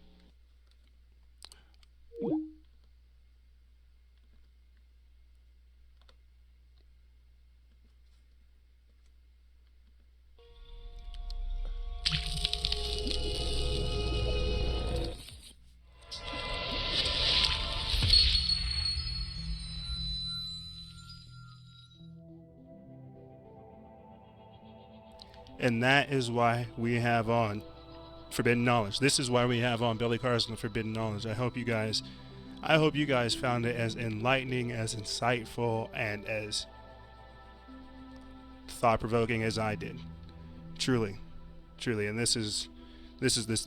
Speaker 1: And that is why we have on Forbidden Knowledge. This is why we have on Billy Carson, Forbidden Knowledge. I hope you guys found it as enlightening, as insightful, and as thought-provoking as I did. Truly. And this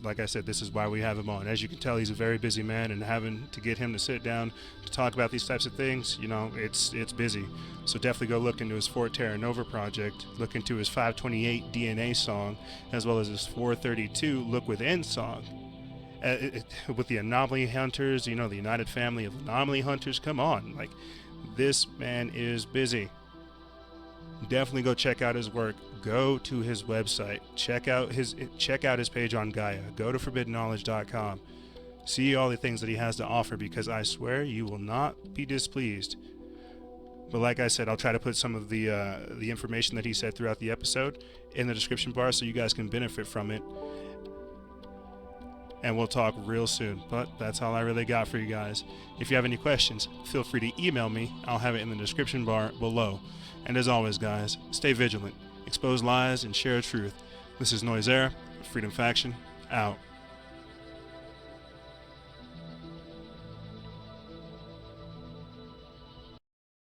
Speaker 1: like I said, this is why we have him on. As you can tell, he's a very busy man, and having to get him to sit down to talk about these types of things, it's busy. So definitely go look into his Terra Nova project, look into his 528 DNA song, as well as his 432 Look Within song. With the Anomaly Hunters, the United Family of Anomaly Hunters, come on. Like, this man is busy. Definitely go check out his work. Go to his website. Check out his page on Gaia. Go to forbiddenknowledge.com. See all the things that he has to offer, because I swear you will not be displeased. But like I said, I'll try to put some of the information that he said throughout the episode in the description bar so you guys can benefit from it. And we'll talk real soon. But that's all I really got for you guys. If you have any questions, feel free to email me. I'll have it in the description bar below. And as always, guys, stay vigilant, expose lies, and share truth. This is Noisera, Freedom Faction, out.